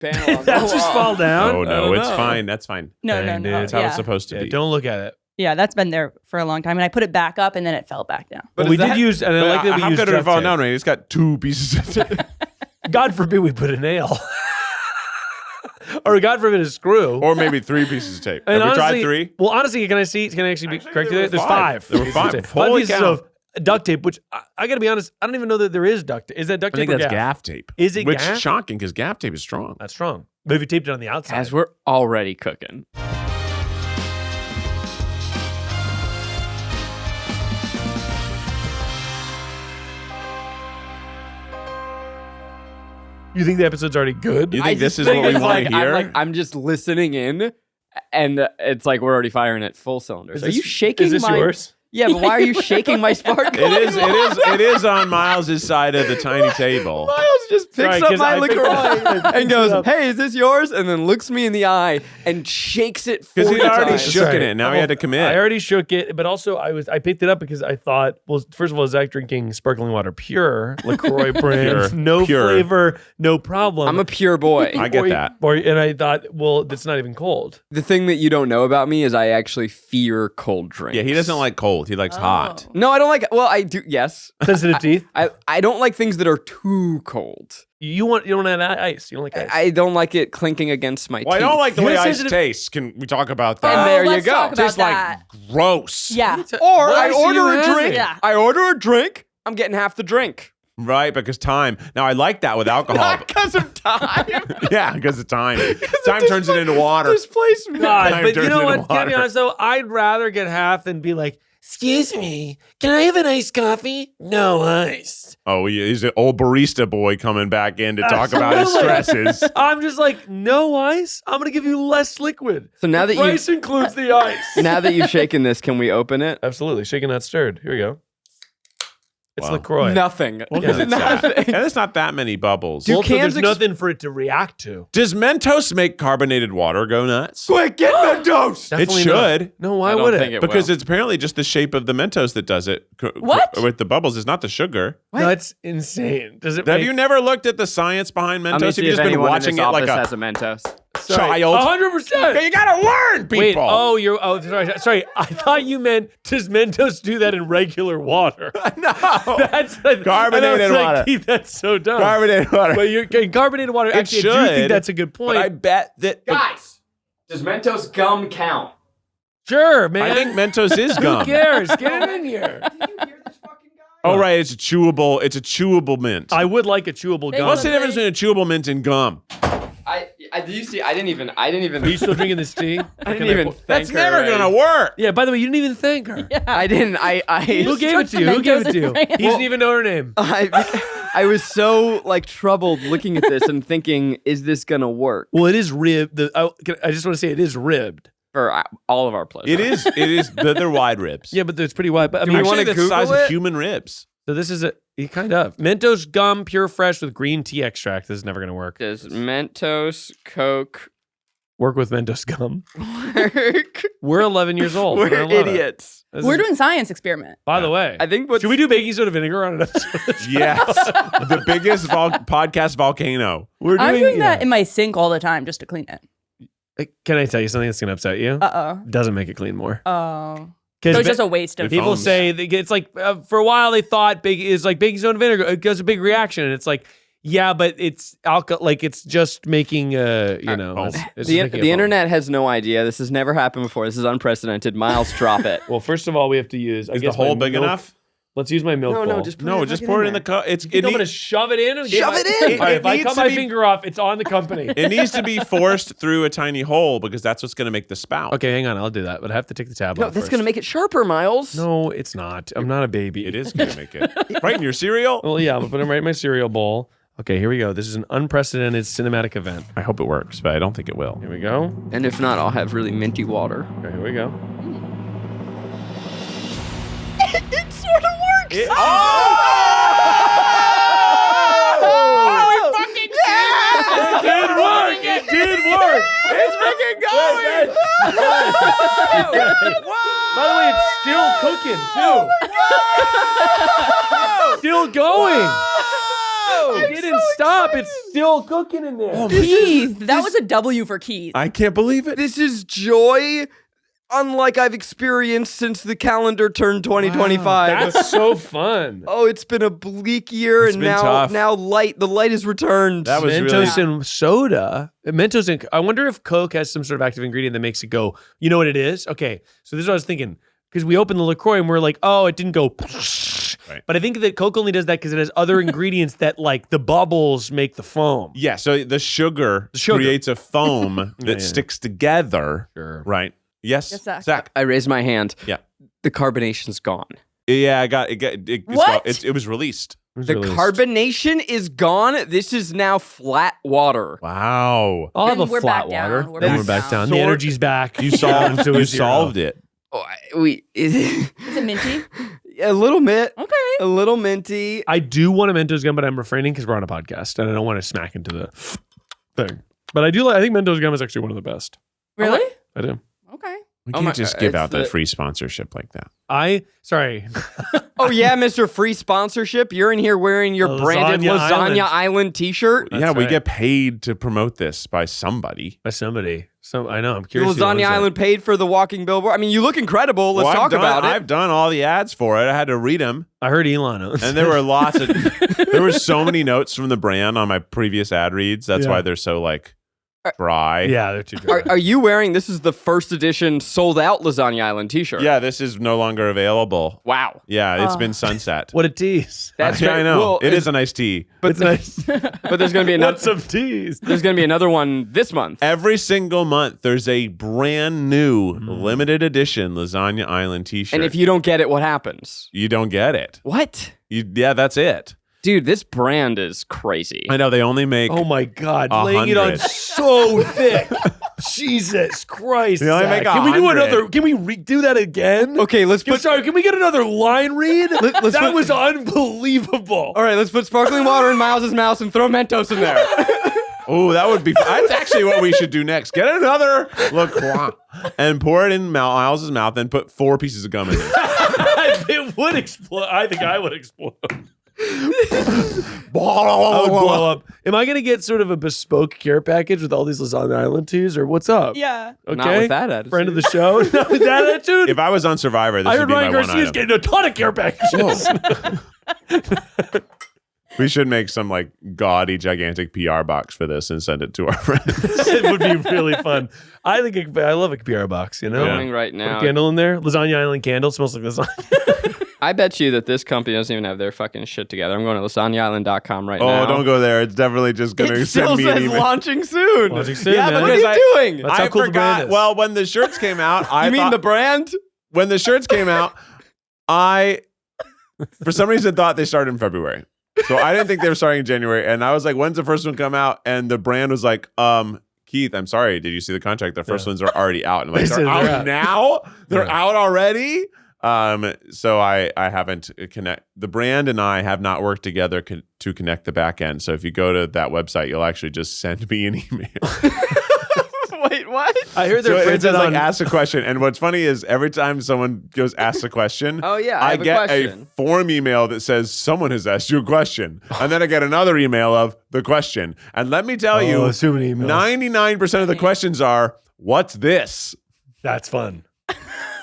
panel. On That just fall down? Oh, no, it's fine. That's fine. No. That's how it's supposed to be. Don't look at it. Yeah, that's been there for a long time. And I put it back up and then it fell back down. But we did use, and I like that we how used could it have fallen duct down, Rainie? It's got 2 pieces of tape. tape. God forbid we put a nail. Or God forbid a screw. Or maybe 3 pieces of tape. And Have we tried honestly- 3? Well, honestly, can I actually be corrected? there were There's 5. 5. There were 5. Five Holy pieces cow. of duct tape, which I got to be honest, I don't even know that there is duct tape. Is that duct I tape think or that's gaff? gaff tape. Is it Which gaff? is shocking because gaff tape is strong. That's strong. But if you taped it on the outside. As we're already cooking. You think the episode's already good? You think this is just what we it's want to hear? I'm just listening in, and it's like we're already firing at full cylinders. Are you shaking Is this my... yours? Yeah, but why are you shaking my spark? It is on Miles's side of the tiny table. Miles just picks Right, up 'cause my I picked it LaCroix up. and goes, "Hey, is this yours?" And then looks me in the eye and shakes it 40 Because he'd already times. shook it. Now he had to commit. I already shook it, but also I picked it up because I thought, well, first of all, Zach drinking sparkling water pure, LaCroix brand, Pure. no Pure. flavor, no problem. I'm a pure boy. I get that. And I thought, well, that's not even cold. The thing that you don't know about me is I actually fear cold drinks. Yeah, he doesn't like cold. He likes hot. No, I don't like. Well, I do. Yes, Sensitive teeth. I don't like things that are too cold. You don't have ice. You don't like ice. I don't like it clinking against my Well, I teeth. don't like the You're way ice sensitive- tastes. Can we talk about And that? there you let's go. talk about Just that. like gross. Yeah. Or What I ice are order you a having? drink. Yeah. I order a drink. I'm getting half the drink. Right, because time. Now, I like that with alcohol. Not because of time. Yeah, because of time. Time turns it into water. Displacement. God, Time but you turns know into what? Can't be water. honest though. I'd rather get half than be like, excuse me, can I have an iced coffee? No ice. Oh, he's an old barista boy coming back in to talk about his stresses. I'm just like, no ice? I'm going to give you less liquid. So now that Price includes the ice. now that you've shaken this, can we open it? Absolutely. Shaken, not stirred. Here we go. It's Wow. LaCroix. Nothing. Well, 'cause it's Nothing. and there's not that many bubbles. Do Also, cans there's nothing for it to react to. Does Mentos make carbonated water go nuts? Quick, get Mentos. Definitely it should. No, why I don't would think it? Because it's apparently just the shape of the Mentos that does it. What? With the bubbles, it's not the sugar. That's insane. Does it Have make you never looked at the science behind Let me Mentos? see Have you if just been anyone in watching this it like office a has a Mentos. child? 100%. You gotta learn, people. Wait, sorry. I thought you meant, does Mentos do that in regular water? no. That's Carbonated and I was water. Like, Keith, that's so dumb. Carbonated water. But you're carbonated water. It Actually, I do think should, that's a good point. But I bet that. Guys, does Mentos gum count? Sure, man. I think Mentos is Who gum. cares? Get it in here. Did you hear this fucking guy? Oh right, it's a chewable mint. I would like a chewable gum. What's the difference between a chewable mint and gum? Do you see? I didn't even. Are you still drinking this tea? I didn't even. That's thank her, never right? gonna work. Yeah, by the way, you didn't even thank her. Yeah. I didn't. Who gave it to you? Who gave it to you? He doesn't even know her name. I was so like troubled looking at this and thinking, is this gonna work Well, it is ribbed. I just want to say it is ribbed. for all of our pleasure? It is, but they're wide ribs. Yeah, but it's pretty wide. But I mean, you Actually, wanna the Google size it? of human ribs. so this is kind of Mentos gum, pure fresh with green tea extract. This is never gonna work. Does Mentos Coke Work with Mentos gum. work? We're 11 years old. We're gonna love it. idiots. This We're is- doing science experiment. By the way, I think what should we do baking soda vinegar on an episode? of this? Yes, the biggest podcast volcano. We're I'm doing yeah. that in my sink all the time just to clean it. Can I tell you something that's gonna upset you? Uh-oh. Doesn't make it clean more. Oh. Because So it's just a waste of If people phones. say it's like for a while they thought baking soda vinegar. It does a big reaction, and it's like, yeah, but it's alcohol. Like it's just making it's just the making a foam. internet has no idea. This has never happened before. This is unprecedented. Miles, drop it. Well, first of all, we have to use. I Is guess the hole my big milk- enough? Let's use my milk bowl. Just pour it in the cup. I'm gonna shove it in. Shove it in. All right, It if I needs cut to my be- finger off, it's on the company. It needs to be forced through a tiny hole because that's what's going to make the spout. Okay, hang on. I'll do that, but I have to take the tab No, off that's first. gonna make it sharper, Miles. No, it's not. I'm not a baby. It is going to make it. Right in your cereal? Well, yeah, I'm gonna put it right in my cereal bowl. Okay, here we go. This is an unprecedented cinematic event. I hope it works, but I don't think it will. Here we go. And if not, I'll have really minty water. Okay, here we go. It sort of works. We fucking It did work. It did work. It's freaking going! By the way, it's still cooking too. Still going. It didn't stop. It's still cooking in there. Keith. That was a W for Keith. I can't believe it. This is joy unlike I've experienced since the calendar turned 2025. That's so fun. Oh, it's been a bleak year, It's and been tough. now the light has returned. That was Mentos really... and soda. Mentos and I wonder if Coke has some sort of active ingredient that makes it go. You know what it is? Okay, so this is what I was thinking because we opened the LaCroix and we're like, oh, it didn't go. Right. But I think that Coke only does that because it has other ingredients that like the bubbles make the foam. Yeah, so the sugar creates a foam that sticks together. Sure. Right. Yes, Yes, Zach. I raised my hand. Yeah. The carbonation's gone. Yeah, I got it. What? It was released. The carbonation is gone. This is now flat water. Wow. I'll have And a we're flat back down. water. We're Then back we're back down. down. The Sort- energy's back. You solved. To a You zero. solved it. Oh, Is it minty? a little bit. Okay. A little minty. I do want a Mentos gum, but I'm refraining because we're on a podcast and I don't want to smack into the thing. But I do like. I think Mentos gum is actually one of the best. Really? I do. Okay. We Oh can't my just God, give it's out the the- free sponsorship like that. Sorry. Oh yeah, Mr. Free Sponsorship. You're in here wearing your A branded Lasagna Lasagna Island t-shirt. That's yeah, we right. get paid to promote this by somebody. By somebody. I know. I'm The curious. who owns Lasagna it. Island paid for the walking billboard. I mean, you look incredible. Let's Well, talk about it. I've done all the ads for it. I had to read them, I heard Elon owns. and there were lots of. There were so many notes from the brand on my previous ad reads. That's Yeah. why they're so like dry. Yeah, they're too dry. Are you wearing? This is the first edition sold out Lasagna Island t-shirt. Yeah, this is no longer available. Wow. Yeah, it's been sunset. What a tease. That's yeah, I know. Well, It is a nice tea. But It's nice. but there's going to be another. What's some tease? There's going to be another one this month. Every single month, there's a brand new limited edition Lasagna Island t-shirt. And if you don't get it, what happens? you don't get it, What? yeah, that's it. Dude, this brand is crazy. I know they only make. Oh my God. 100. Laying it on so thick. Jesus Christ. They only Zach. make Can we do 100. another? Can we do that again? Okay, let's put. Sorry, can we get another line read? let's that put- was unbelievable. All right, let's put sparkling water in Miles's mouth and throw Mentos in there. Oh, that would be. That's actually what we should do next. Get another LaCroix and pour it in Miles's mouth, and put 4 pieces of gum in it. It would explode. I think I would explode. I would Blow blow up. Am I going to get sort of a bespoke care package with all these Lasagna Island teas, or what's up? Yeah. Okay. Not with that attitude. Friend of the show. Not with that attitude. If I was on Survivor, this I would heard be my Ryan one Garcia's item. getting a ton of care packages. We should make some like gaudy, gigantic PR box for this and send it to our friends. It would be really fun. I think I love a PR box. You know, Yeah. Going right Put now. a candle in there. Lasagna Island candle smells like lasagna. I bet you that this company doesn't even have their fucking shit together. I'm going to lasagnaisland.com right Oh, now. don't go there. It's definitely just going It to still send me an says email. launching soon. Launching soon, Yeah, man. but what are Because you doing? That's how I cool the brand forgot. is. Well, when the shirts came out, I You mean thought, the brand? when the shirts came out, I for some reason thought they started in February. So I didn't think they were starting in January. And I was like, when's the first one come out? And the brand was like, Keith, I'm sorry. Did you see the contract? The first ones are already out. And I'm like, They they're said out they're out. now? They're Yeah. out already? So I haven't the brand and I have not worked together to connect the back end. So if you go to that website, you'll actually just send me an email. Wait, what? I heard So they're it printed says like on. ask a question. And what's funny is every time someone goes ask a question, Oh, yeah, I I have a get question. a form email that says someone has asked you a question. And then I get another email of the question. And let me tell you, so many emails. 99% of the questions are, what's this? That's fun.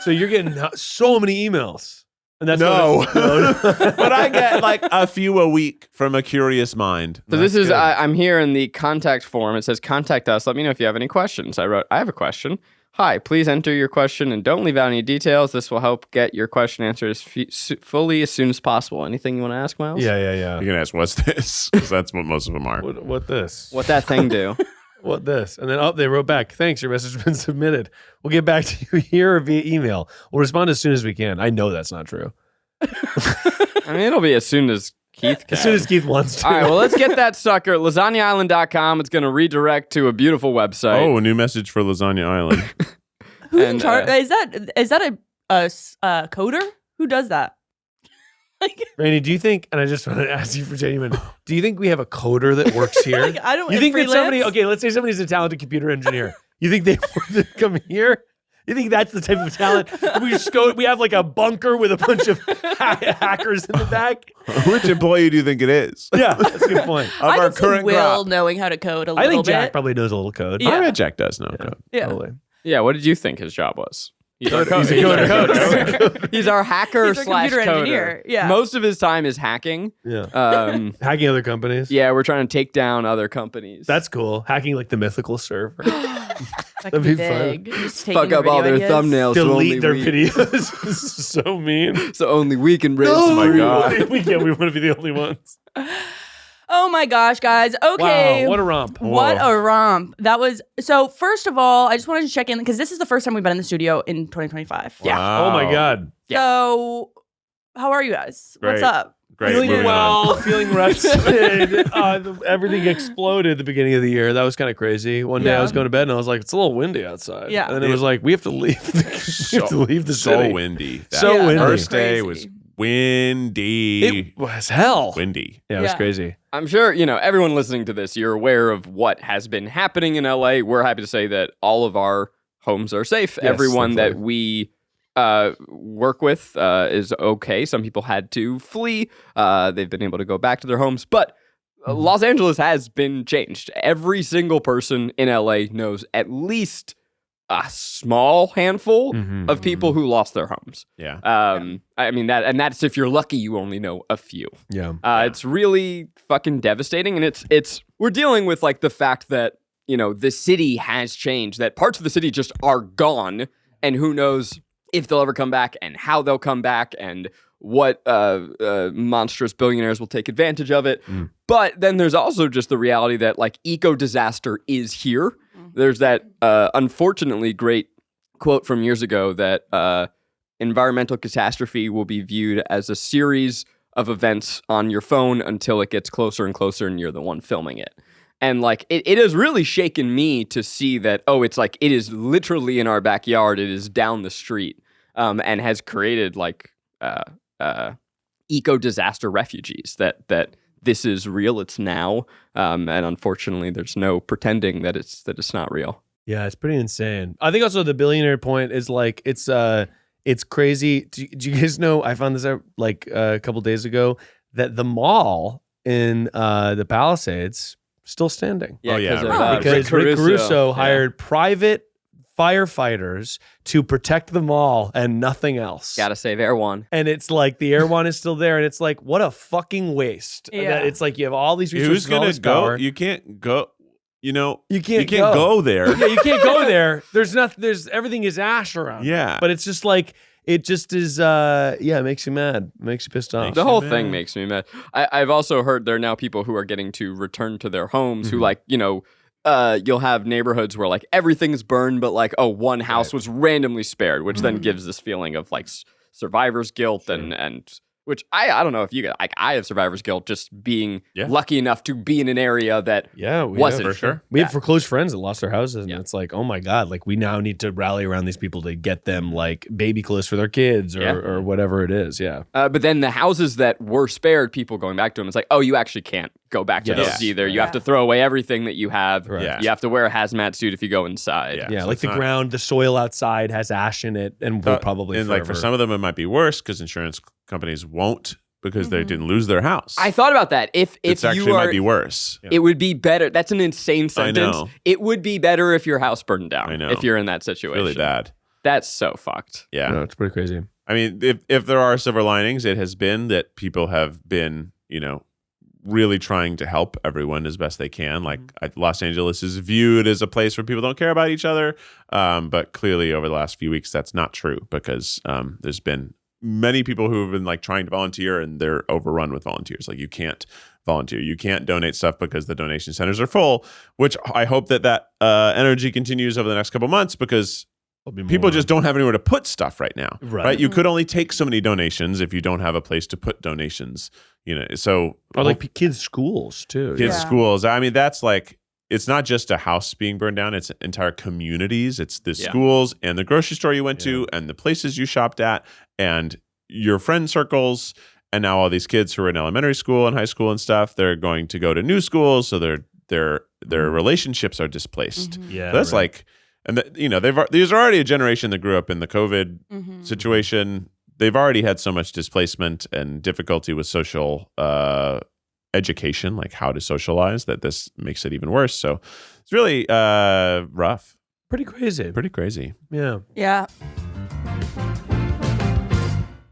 So you're getting so many emails. And that's No. what it's- But I get like a few a week from a curious mind. So this is, good. I'm here in the contact form. It says, contact us. Let me know if you have any questions. I wrote, I have a question. Hi, please enter your question and don't leave out any details. This will help get your question answered as fully as soon as possible. Anything you want to ask, Miles? yeah. You can ask, what's this? Because that's what most of them are. What this? What that thing do? What this? And then they wrote back, thanks, your message has been submitted. We'll get back to you here or via email. We'll respond as soon as we can. I know that's not true. I mean, it'll be as soon as Keith can. As soon as Keith wants to. All right, well, let's get that sucker. LasagnaIsland.com. It's going to redirect to a beautiful website. Oh, a new message for Lasagna Island. Who's in And, charge? Is that a coder? Who does that? Like, Rainie, do you think, and I just want to ask you for genuine, do you think we have a coder that works here? like, I don't. You think that freelance? somebody, okay, let's say somebody's a talented computer engineer. You think they come here You think that's the type of talent? We just go. We have like a bunker with a bunch of hackers in the back. Which employee do you think it is? Yeah, that's a good point. Of I our can see current Will crop. knowing how to code a little I think bit. Jack probably knows a little code. Yeah. I bet Jack does know code. Yeah. Totally. Yeah, what did you think his job was? He's our He's a coder. He's our hacker He's our slash computer coder. engineer, yeah. Most of his time is hacking. Yeah. Hacking other companies. Yeah, we're trying to take down other companies. That's cool. Hacking like the mythical server. That That'd could be be fun. big. Just taking fuck up all their video ideas. thumbnails. so only Delete their we, videos. This is so mean. So only we can raise. Oh my God. we want to be the only ones. Oh my gosh, guys. Okay. Wow, what a romp. What Whoa. a romp. That was so first of all, I just wanted to check in because this is the first time we've been in the studio in 2025. Yeah. Oh my God. Yeah. So how are you guys? Great. What's up? Great. Feeling moving well, on. feeling rested. Everything exploded at the beginning of the year. That was kind of crazy. One day I Yeah. was going to bed and I was like, it's a little windy outside. Yeah. And then it was like, we have to leave. We have to leave the So city. windy. That So windy. First day Crazy. was windy. It was hell. Windy. Yeah, it was Yeah. crazy. I'm sure, everyone listening to this, you're aware of what has been happening in LA. We're happy to say that all of our homes are safe. Yes, Everyone that thankfully. we work with is okay. Some people had to flee. They've been able to go back to their homes. But Los Angeles has been changed. Every single person in LA knows at least a small handful Mhm. of people who lost their homes. Yeah. I mean, that's if you're lucky, you only know a few. Yeah. It's really fucking devastating, and it's we're dealing with like the fact that the city has changed, that parts of the city just are gone, and who knows if they'll ever come back, and how they'll come back, and what monstrous billionaires will take advantage of it. But then there's also just the reality that like eco disaster is here. There's that unfortunately great quote from years ago that environmental catastrophe will be viewed as a series of events on your phone until it gets closer and closer and you're the one filming it. And like it has really shaken me to see that, it's like it is literally in our backyard, it is down the street, and has created like eco disaster refugees, that this is real, it's now, and unfortunately there's no pretending that it's not real. Yeah, it's pretty insane. I think also the billionaire point is like it's crazy. Do you guys know? I found this out like a couple days ago that the mall in the Palisades still standing. Oh, yeah, 'cause of, right. Because Rick Caruso Yeah. hired private firefighters to protect the mall and nothing else. Gotta save Air One. And it's like the Air One is still there, and it's like what a fucking waste. Yeah. That it's like you have all these resources. Who's and all gonna this go? power. You can't go. You You can't can't go there. Yeah, you can't go there. There's nothing. There's everything is ash around. Yeah. but it's just like it just is. It makes you mad. It makes you pissed off. The whole you thing mad. makes me mad. I've also heard there are now people who are getting to return to their homes who like, you'll have neighborhoods where like everything's burned, but like, one house was randomly spared, which then gives this feeling of like survivor's guilt and which I don't know if you get, like I have survivor's guilt just being lucky enough to be in an area that Yeah, we wasn't. have, for sure. We have foreclosed friends that lost their houses, and Yeah. it's like, oh my god, like we now need to rally around these people to get them like baby clothes for their kids or whatever it is. Yeah, But then the houses that were spared, people going back to them, it's like, you actually can't go back to Yes. those either. You Yeah. have to throw away everything that you have. Right. Yeah. You have to wear a hazmat suit if you go inside. Yeah. yeah, so like it's the not- ground, the soil outside has ash in it, and will probably and like for forever. some of them it might be worse because insurance companies won't because they didn't lose their house. I thought about that. If it's actually you are, might be worse. it would be better. That's an insane sentence. know. It would be better if your house burned down. I know. If you're in that situation. Really bad. That's so fucked. Yeah. No, it's pretty crazy. I mean, if there are silver linings, it has been that people have been, really trying to help everyone as best they can. Like Los Angeles is viewed as a place where people don't care about each other. But clearly over the last few weeks, that's not true because there's been many people who have been like trying to volunteer and they're overrun with volunteers. Like you can't volunteer. You can't donate stuff because the donation centers are full, which I hope that energy continues over the next couple months because people just don't have anywhere to put stuff right now. Right. You could only take so many donations if you don't have a place to put donations, so or like kids' schools too. kids' Yeah. schools. I mean, that's like, it's not just a house being burned down, it's entire communities. It's the schools and the grocery store you went to and the places you shopped at and your friend circles. And now all these kids who are in elementary school and high school and stuff, they're going to go to new schools. So their relationships are displaced. Yeah, That's right. like, And there's already a generation that grew up in the COVID situation. They've already had so much displacement and difficulty with social education, like how to socialize, that this makes it even worse. So it's really rough. Pretty crazy. Yeah. Yeah.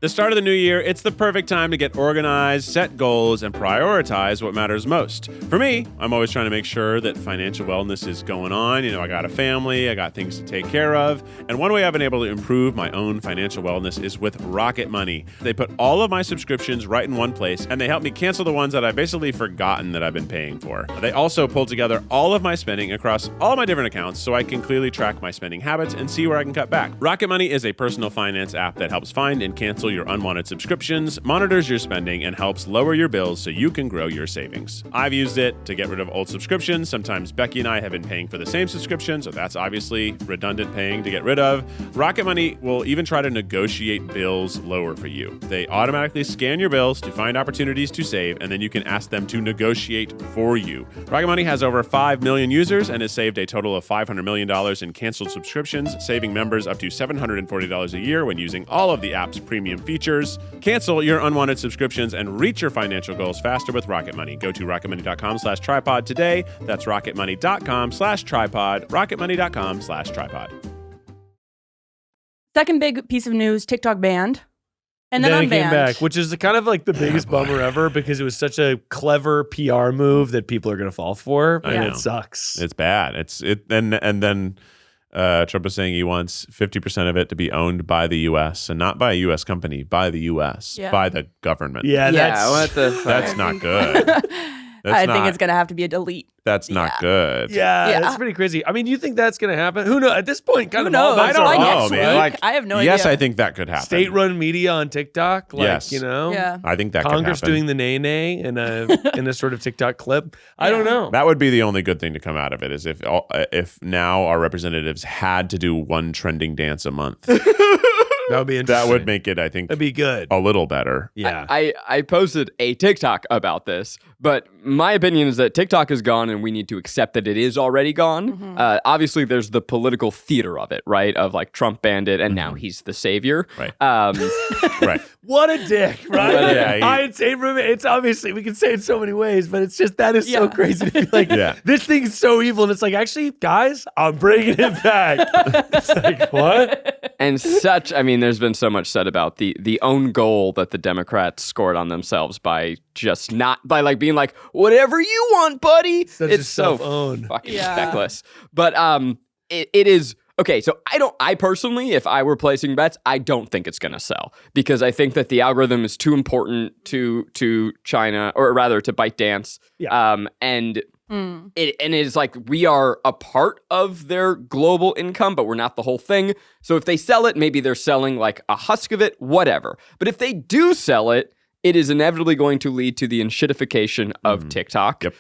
The start of the new year, it's the perfect time to get organized, set goals, and prioritize what matters most. For me, I'm always trying to make sure that financial wellness is going on. I got a family, I got things to take care of. And one way I've been able to improve my own financial wellness is with Rocket Money. They put all of my subscriptions right in one place, and they help me cancel the ones that I've basically forgotten that I've been paying for. They also pull together all of my spending across all my different accounts so I can clearly track my spending habits and see where I can cut back. Rocket Money is a personal finance app that helps find and cancel your unwanted subscriptions, monitors your spending, and helps lower your bills so you can grow your savings. I've used it to get rid of old subscriptions. Sometimes Becky and I have been paying for the same subscription, so that's obviously redundant paying to get rid of. Rocket Money will even try to negotiate bills lower for you. They automatically scan your bills to find opportunities to save, and then you can ask them to negotiate for you. Rocket Money has over 5 million users and has saved a total of $500 million in canceled subscriptions, saving members up to $740 a year when using all of the app's premium features. Cancel your unwanted subscriptions and reach your financial goals faster with Rocket Money. Go to rocketmoney.com/tripod today. That's rocketmoney.com/tripod. rocketmoney.com/tripod. Second big piece of news, TikTok banned. And then it unbanned. came back, which is kind of like the biggest bummer ever because it was such a clever PR move that people are going to fall for. I And know. it sucks. It's bad. And then Trump is saying he wants 50% of it to be owned by the U.S. and not by a U.S. company, by the U.S., Yeah. by the government. Yeah, Yeah, what the fuck? That's not good. I think it's going to have to be a delete. That's not good. Yeah, Yeah. that's pretty crazy. I mean, you think that's going to happen? Who knows? At this point, kind Who of knows? all bets I are don't By know, next man. week, Like, I have no yes, idea. I think that could happen. State-run media on TikTok, like, Yes. Yeah. I think that Congress could happen. doing the nay-nay in a sort of TikTok clip. I don't know. That would be the only good thing to come out of it is if now our representatives had to do one trending dance a month. That would be interesting. That would make it, I think, That'd be good. a little better. Yeah. I posted a TikTok about this, but my opinion is that TikTok is gone and we need to accept that it is already gone. Obviously, there's the political theater of it, right? Of like Trump banned it and now he's the savior. Right. Right. What a dick, right? Yeah, I'd say from it, it's obviously, we can say it so many ways, but it's just, that is so Yeah. crazy to be like, Yeah. this thing's so evil. And it's like, actually, guys, I'm bringing it back. It's like, what? And such, I mean, there's been so much said about the own goal that the Democrats scored on themselves by just not, by like being like, whatever you want, buddy. Such It's a so self-own. fucking Yeah. feckless. But it is, okay, so I personally, if I were placing bets, I don't think it's going to sell because I think that the algorithm is too important to China, or rather to ByteDance. Yeah. And it is like we are a part of their global income, but we're not the whole thing. So if they sell it, maybe they're selling like a husk of it, whatever. But if they do sell it, it is inevitably going to lead to the enshittification of TikTok. Yep.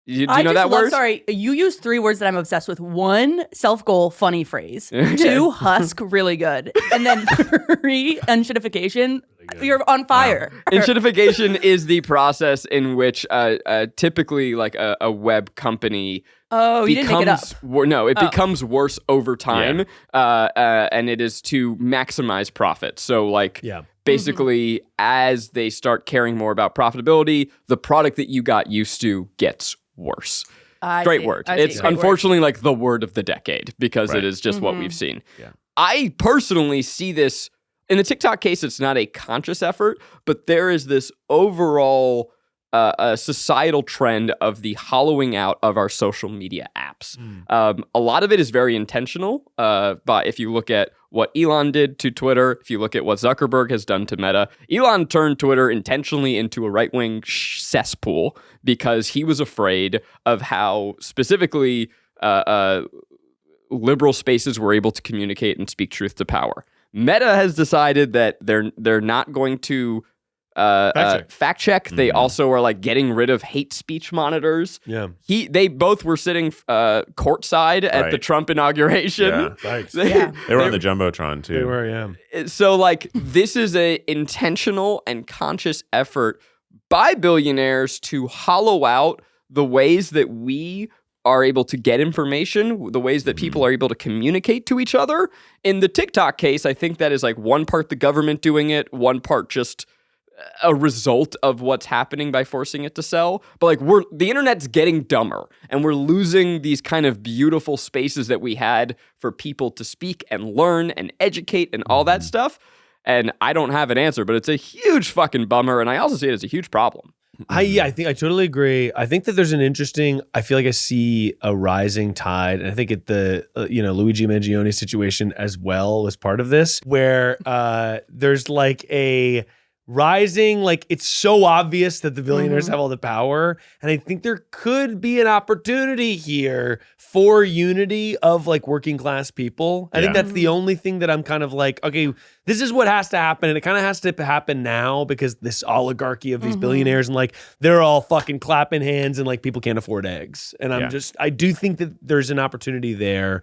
Do you know that word? Sorry, you used 3 words that I'm obsessed with. 1, self-goal, funny phrase. 2, husk, really good. And then 3, unshittification. You're on fire. Enshittification is the process in which typically like a web company Oh, you didn't make it up. it becomes worse over time, and it is to maximize profit. So like basically as they start caring more about profitability, the product that you got used to gets worse. Great word. It's unfortunately like the word of the decade because it is just what we've seen. Yeah. I personally see this in the TikTok case. It's not a conscious effort, but there is this overall a societal trend of the hollowing out of our social media apps. A lot of it is very intentional. But if you look at what Elon did to Twitter, if you look at what Zuckerberg has done to Meta, Elon turned Twitter intentionally into a right-wing cesspool because he was afraid of how specifically liberal spaces were able to communicate and speak truth to power. Meta has decided that they're not going to fact check. They also are like getting rid of hate speech monitors. Yeah. They both were sitting courtside at the Trump inauguration. Yeah. They were on the Jumbotron too. They were, yeah. So like this is a intentional and conscious effort by billionaires to hollow out the ways that we are able to get information, the ways that people are able to communicate to each other. In the TikTok case, I think that is like one part the government doing it, one part just a result of what's happening by forcing it to sell. But like the internet's getting dumber, and we're losing these kind of beautiful spaces that we had for people to speak and learn and educate and all that stuff. And I don't have an answer, but it's a huge fucking bummer. And I also see it as a huge problem. I think I totally agree. I think that there's an interesting, I feel like I see a rising tide. And I think the Luigi Mangione situation as well was part of this, where there's like a rising, like it's so obvious that the billionaires have all the power. And I think there could be an opportunity here for unity of like working class people. I think that's the only thing that I'm kind of like, okay, this is what has to happen. And it kind of has to happen now because this oligarchy of these billionaires and like they're all fucking clapping hands and like people can't afford eggs. And I do think that there's an opportunity there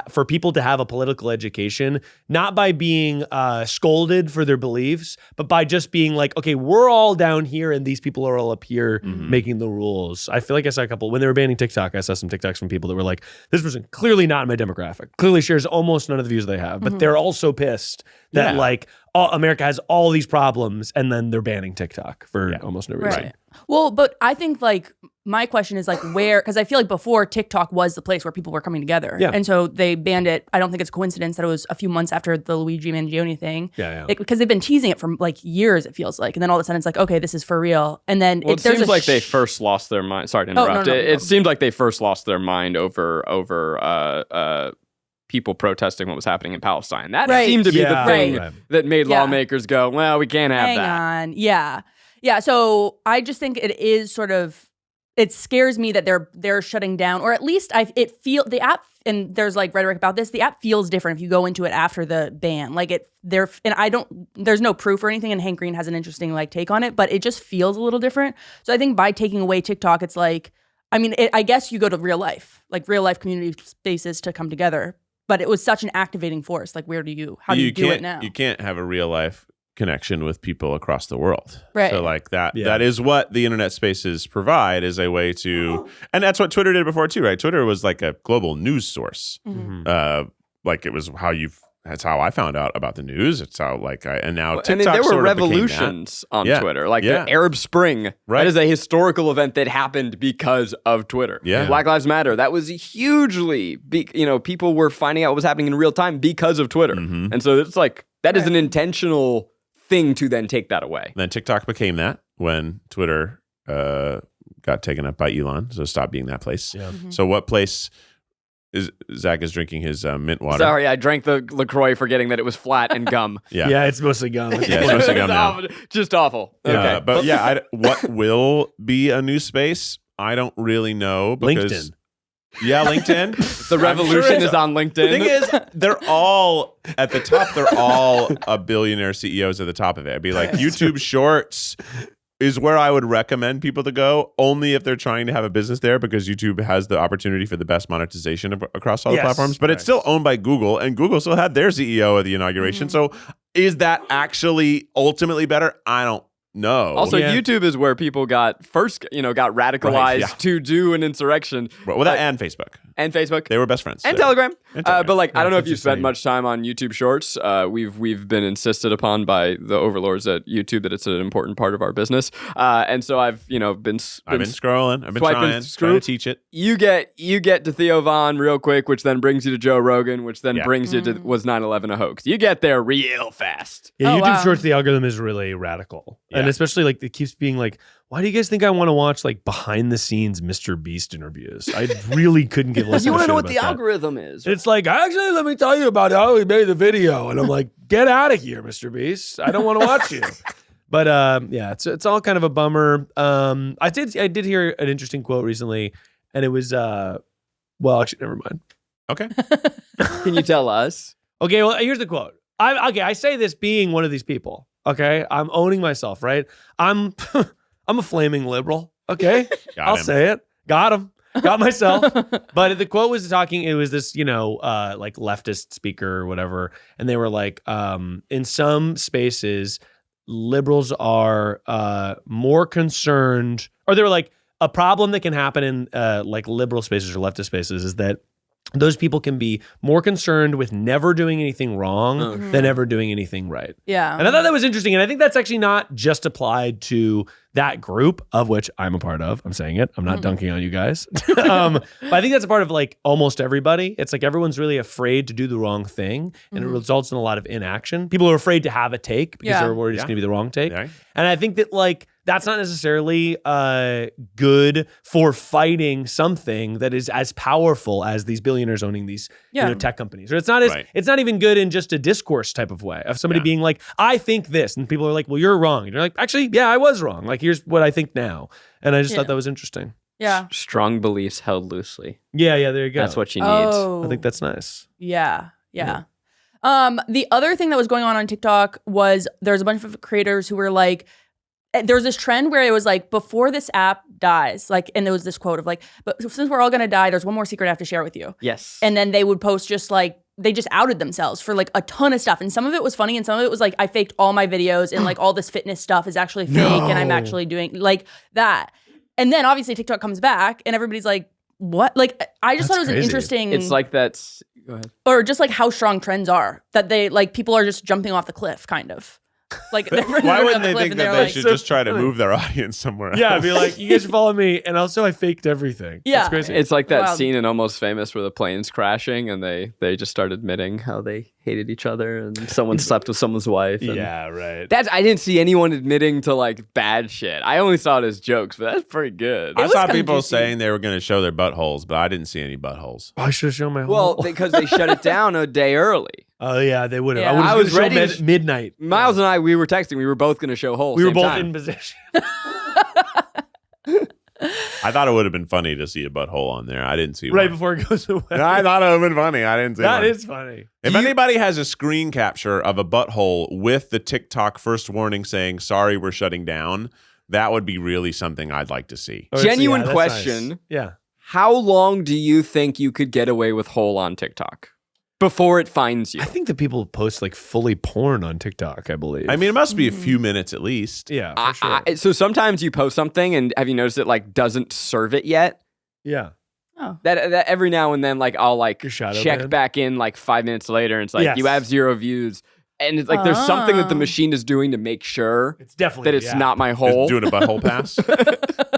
for people to have a political education, not by being scolded for their beliefs, but by just being like, okay, we're all down here and these people are all up here making the rules. I feel like I saw a couple, when they were banning TikTok, I saw some TikToks from people that were like, this person clearly not in my demographic, clearly shares almost none of the views they have, but they're also pissed that like America has all these problems and then they're banning TikTok for almost no reason. Right. Well, but I think like my question is like where, because I feel like before TikTok was the place where people were coming together. Yeah. And so they banned it. I don't think it's a coincidence that it was a few months after the Luigi Mangione thing. Because they've been teasing it for like years, it feels like. And then all of a sudden it's like, okay, this is for real. And then it seems like they first lost their mind. Sorry to interrupt. It seemed like they first lost their mind over people protesting what was happening in Palestine. That seemed to be the thing that made lawmakers go, well, we can't have that. Hang on. Yeah. So I just think it is sort of, it scares me that they're shutting down, or at least the app, and there's like rhetoric about this, the app feels different if you go into it after the ban. Like there's no proof or anything, and Hank Green has an interesting like take on it, but it just feels a little different. So I think by taking away TikTok, it's like, I mean, I guess you go to real life community spaces to come together. But it was such an activating force. Like, how do you do it now? You can't have a real life connection with people across the world. Right. So like that is what the internet spaces provide, is a way to, and that's what Twitter did before too, right? Twitter was like a global news source. Like it was that's how I found out about the news. It's how and now TikTok. And there were sort of revolutions on Twitter, like the Arab Spring. Right. That is a historical event that happened because of Twitter. Yeah. Black Lives Matter. That was hugely, people were finding out what was happening in real time because of Twitter. And so it's like, that is an intentional thing to then take that away. Then TikTok became that when Twitter got taken up by Elon. So stop being that place. Yeah. So what place... Zach is drinking his mint water. Sorry, I drank the LaCroix forgetting that it was flat and gum. Yeah, it's mostly gum. It's mostly gum now. Just awful. Okay. But what will be a new space? I don't really know. Because, LinkedIn. Yeah, LinkedIn. The revolution is on LinkedIn. The thing is, they're all at the top. They're all a billionaire CEOs at the top of it. It'd be like YouTube Shorts is where I would recommend people to go, only if they're trying to have a business there, because YouTube has the opportunity for the best monetization across all the platforms. But it's still owned by Google, and Google still had their CEO at the inauguration. So is that actually ultimately better? I don't know. Also, YouTube is where people got radicalized to do an insurrection. Well, that and Facebook. And Facebook. They were best friends. And Telegram. But like, I don't know if you've spent much time on YouTube Shorts. We've been insisted upon by the overlords at YouTube that it's an important part of our business. And so I've been scrolling. I've been trying to teach it. You get to Theo Von real quick, which then brings you to Joe Rogan, which then brings you to was 9/11 a hoax. You get there real fast. Yeah, YouTube Shorts, the algorithm is really radical. Yeah. And especially like it keeps being like, why do you guys think I want to watch like behind the scenes Mr. Beast interviews? I really couldn't give less. You want to know what the algorithm is? It's like, actually, let me tell you about how we made the video, and I'm like, get out of here, Mr. Beast. I don't want to watch you. But it's all kind of a bummer. I did hear an interesting quote recently, and it was actually, never mind. Okay, can you tell us? Okay, well, here's the quote. I say this being one of these people. Okay, I'm owning myself, right? I'm a flaming liberal. Okay, I'll say it. Got him. Got myself. But the quote was it was this, like leftist speaker or whatever. And they were like, in some spaces, liberals are more concerned, or they were like, a problem that can happen in like liberal spaces or leftist spaces is that those people can be more concerned with never doing anything wrong than ever doing anything right. Yeah. And I thought that was interesting. And I think that's actually not just applied to that group, of which I'm a part of. I'm saying it. I'm not dunking on you guys. But I think that's a part of like almost everybody. It's like everyone's really afraid to do the wrong thing, and it results in a lot of inaction. People are afraid to have a take because they're worried it's going to be the wrong take. Yeah. And I think that like that's not necessarily good for fighting something that is as powerful as these billionaires owning these tech companies. Or it's not it's not even good in just a discourse type of way of somebody being like, I think this, and people are like, well, you're wrong. And you're like, actually, yeah, I was wrong. Like, here's what I think now. And I just thought that was interesting. Yeah. Strong beliefs held loosely. Yeah, there you go. That's what you need. I think that's nice. Yeah. The other thing that was going on TikTok was there's a bunch of creators who were like, there was this trend where it was like, before this app dies, like, and there was this quote of like, but since we're all gonna die, there's one more secret I have to share with you. Yes. And then they would post just like, they just outed themselves for like a ton of stuff. And some of it was funny and some of it was like, I faked all my videos and like all this fitness stuff is actually fake and I'm actually doing like that. And then obviously TikTok comes back and everybody's like, what? Like, I just thought it was crazy. an interesting. It's like that's, go ahead. Or just like how strong trends are, that they like, people are just jumping off the cliff kind of. Like, why wouldn't they think that they like, should just try to move their audience somewhere else? Yeah, be like, you guys should follow me, and also I faked everything. Yeah. That's crazy. It's like that Wow. scene in Almost Famous where the plane's crashing and they just start admitting how they hated each other and someone slept with someone's wife. And Yeah, right. I didn't see anyone admitting to like bad shit. I only saw it as jokes, but that's pretty good. I was saw kinda people juicy. saying they were going to show their buttholes, but I didn't see any buttholes. I should have shown my Well, whole. because they shut it down a day early. Oh yeah, they would have. Yeah. I I was was ready ready to midnight. Miles and I, we were texting. We were both going to show holes. We were same both time. in position. I thought it would have been funny to see a butthole on there. I didn't see right one. before it goes away. I thought it would have been funny. I didn't see That one. is funny. If anybody has a screen capture of a butthole with the TikTok first warning saying, sorry, we're shutting down, that would be really something I'd like to see. Oh, Genuine that's question. nice. Yeah. How long do you think you could get away with hole on TikTok before it finds you? I think that people post like fully porn on TikTok, I believe. I mean, it must be a few minutes at least. yeah, for sure. So sometimes you post something and have you noticed it like doesn't serve it yet? yeah. Oh. That every now and then like I'll like Your shadow check ban? back in like 5 minutes later and it's like Yes. you have 0 views. And it's like there's something that the Oh. machine is doing to make sure It's definitely that the it's app. not my Just hole. doing a butthole pass.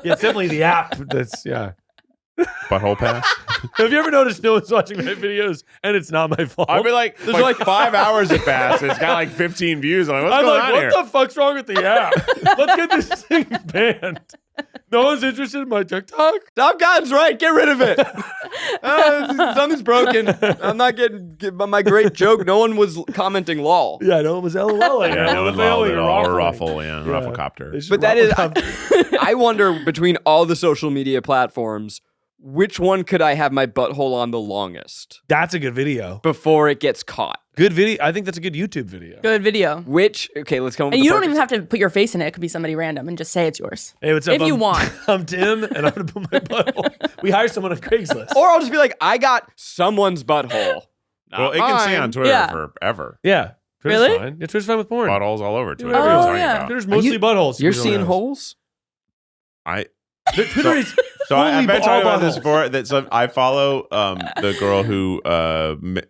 Yeah, it's definitely the app that's Butthole pass. Have you ever noticed no one's watching my videos and it's not my fault? I'd be like, there's like 5 hours have passed. It's got like 15 views. I'm like, what's I'm going like, on what here? the fuck's wrong with the app? Let's get this thing banned. No one's interested in my TikTok? Top God's right. Get rid of it. Something's broken. I'm not getting my great joke. No one was commenting lol. Yeah, no one was LOLing. Yeah, no one LOLing at or all. Or ruffling. ruffle, yeah, Yeah. rufflecopter. They should But that is, ruffle I wonder between all the social media platforms, which one could I have my butthole on the longest That's a good video. before it gets caught? Good video. I think that's a good YouTube video. Good video. Okay, let's come up with And the you don't perfect- even have to put your face in it. It could be somebody random and just say it's yours. Hey, what's up? If you want. I'm Tim, and I'm gonna put my butthole. We hired someone on Craigslist. Or I'll just be like, I got someone's butthole. Well, it can stay on Twitter Yeah. forever. Yeah, Twitter's Really? fine. Yeah, Twitter's fine with porn. Buttholes all over Twitter. whatever What are you you talking want. about? Twitter's mostly buttholes. You're to be seeing honest. holes? Twitter is So I've been fully talking all about this buttholes. before. That so I follow the girl who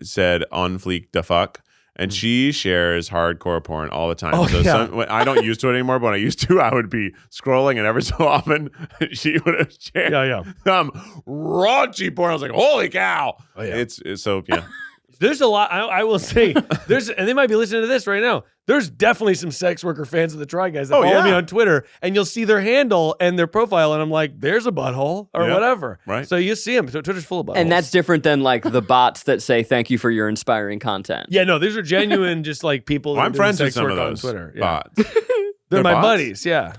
said on fleek the fuck, and she shares hardcore porn all the time. Oh, so yeah. when I don't use to it anymore, but when I used to, I would be scrolling, and every so often she would have shared Yeah. raunchy porn. I was like, holy cow! Oh, yeah. It's so yeah. There's a lot. I will say and they might be listening to this right now. There's definitely some sex worker fans of the Try Guys that Oh, follow yeah. me on Twitter, and you'll see their handle and their profile, and I'm like, there's a butthole or Yeah, whatever. right. So you see them. Twitter's full of buttholes. And that's different than like the bots that say thank you for your inspiring content. yeah, no, these are genuine, just like people. Well, that I'm do friends with sex some work of on those Twitter. Yeah. bots. They're They're my bots? buddies. Yeah,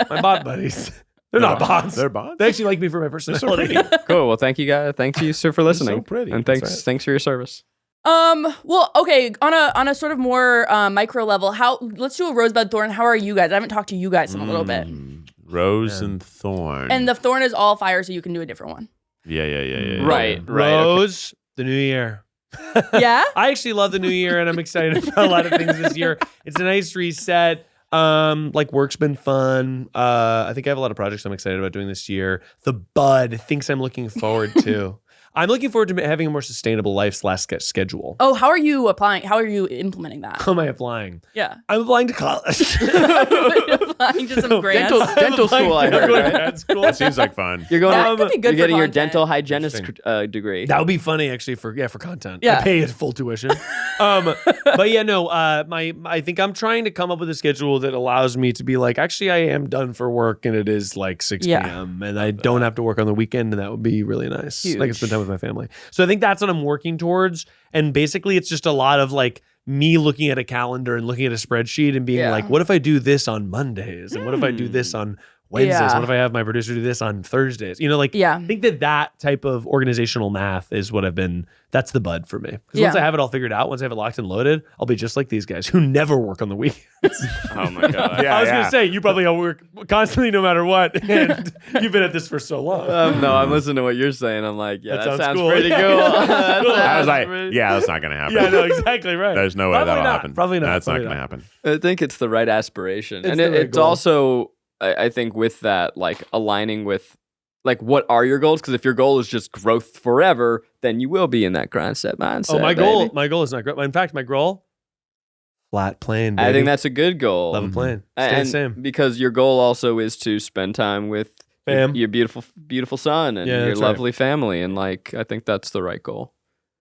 my bot buddies. They're not bots. They're bots. They actually like me for my They're so personality. pretty. Cool. Well, thank you guys. Thank you, sir, for listening. so pretty. And That's thanks for your service. Well, okay, on a sort of more micro level, let's do a rosebud thorn. How are you guys? I haven't talked to you guys in a little bit. Rose and thorn. And the thorn is all fire, so you can do a different one. Yeah. Right. Rose, the new year. Yeah? I actually love the new year, and I'm excited about a lot of things this year. It's a nice reset. Like work's been fun. I think I have a lot of projects I'm excited about doing this year. The Bud, things I'm looking forward to. I'm looking forward to having a more sustainable life / schedule. Oh, how are you applying? How are you implementing that? How am I applying? Yeah. I'm applying to college. Applying to some grants. Dental school, I heard, right? Grad school. That seems like fun. You're going. That could be good You're for getting your content. dental hygienist degree. That would be funny, actually, for content. Yeah. I pay it full tuition. But yeah, no. I think I'm trying to come up with a schedule that allows me to be like, actually, I am done for work, and it is like 6 Yeah. p.m. and I don't have to work on the weekend, and that would be really nice. Huge. I can spend time with my family. So I think that's what I'm working towards. And basically, it's just a lot of like me looking at a calendar and looking at a spreadsheet and being Yeah. like, what if I do this on Mondays, and what if I do this on Wednesdays? Yeah. What if I have my producer do this on Thursdays? You know, like, Yeah. I think that type of organizational math is what that's the Bud for me. Because Yeah. once I have it all figured out, once I have it locked and loaded, I'll be just like these guys who never work on the weekends. Oh my god. Yeah, I was going to say, you probably all work constantly no matter what. And you've been at this for so long. No, I'm listening to what you're saying. I'm like, yeah, That that sounds sounds cool. pretty Yeah. cool. That sounds I was like, pretty- yeah, that's not going to happen. Yeah, no, exactly right. There's no way Probably that'll not. happen. Probably not. That's not Probably going to not. happen. I think it's the right aspiration, It's and the right it's goal. also, I think, with that, like aligning with, like, what are your goals? Because if your goal is just growth forever, then you will be in that grind set mindset. Oh, my baby. goal is not great. In fact, my goal, flat plane, baby. I think that's a good goal. Love a plane. Stay and the same. because your goal also is to spend time with Fam. your beautiful son and Yeah, your that's right. lovely family, and like, I think that's the right goal.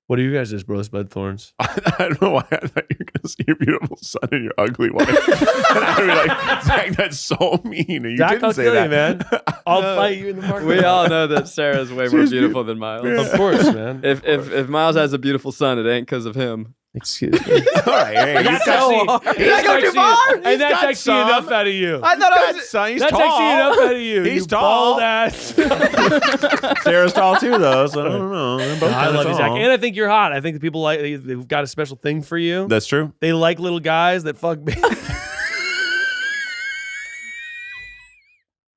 What are you guys' Rosebud Thorns? I don't know why I thought you were going to see your beautiful son and your ugly wife. And I was like, Zach, that's so mean. And you Zach, didn't I'll say kill that. you, man. I'll No. fight you in the park. We all know that Sarah's way more beautiful than Miles. Of course, man. If Miles has a beautiful son, it ain't because of him. Excuse me. All right, hey, That's he's got- actually, Did I go too far? And that's got actually some. enough out of you. I thought I was. son, he's That's tall. actually enough out of you. He's you tall. Bald ass. Sarah's tall too, though, so I don't know. They're both I kinda love you, Zach. tall. And I think you're hot. I think the people they've got a special thing for you. That's true. They like little guys that fuck big.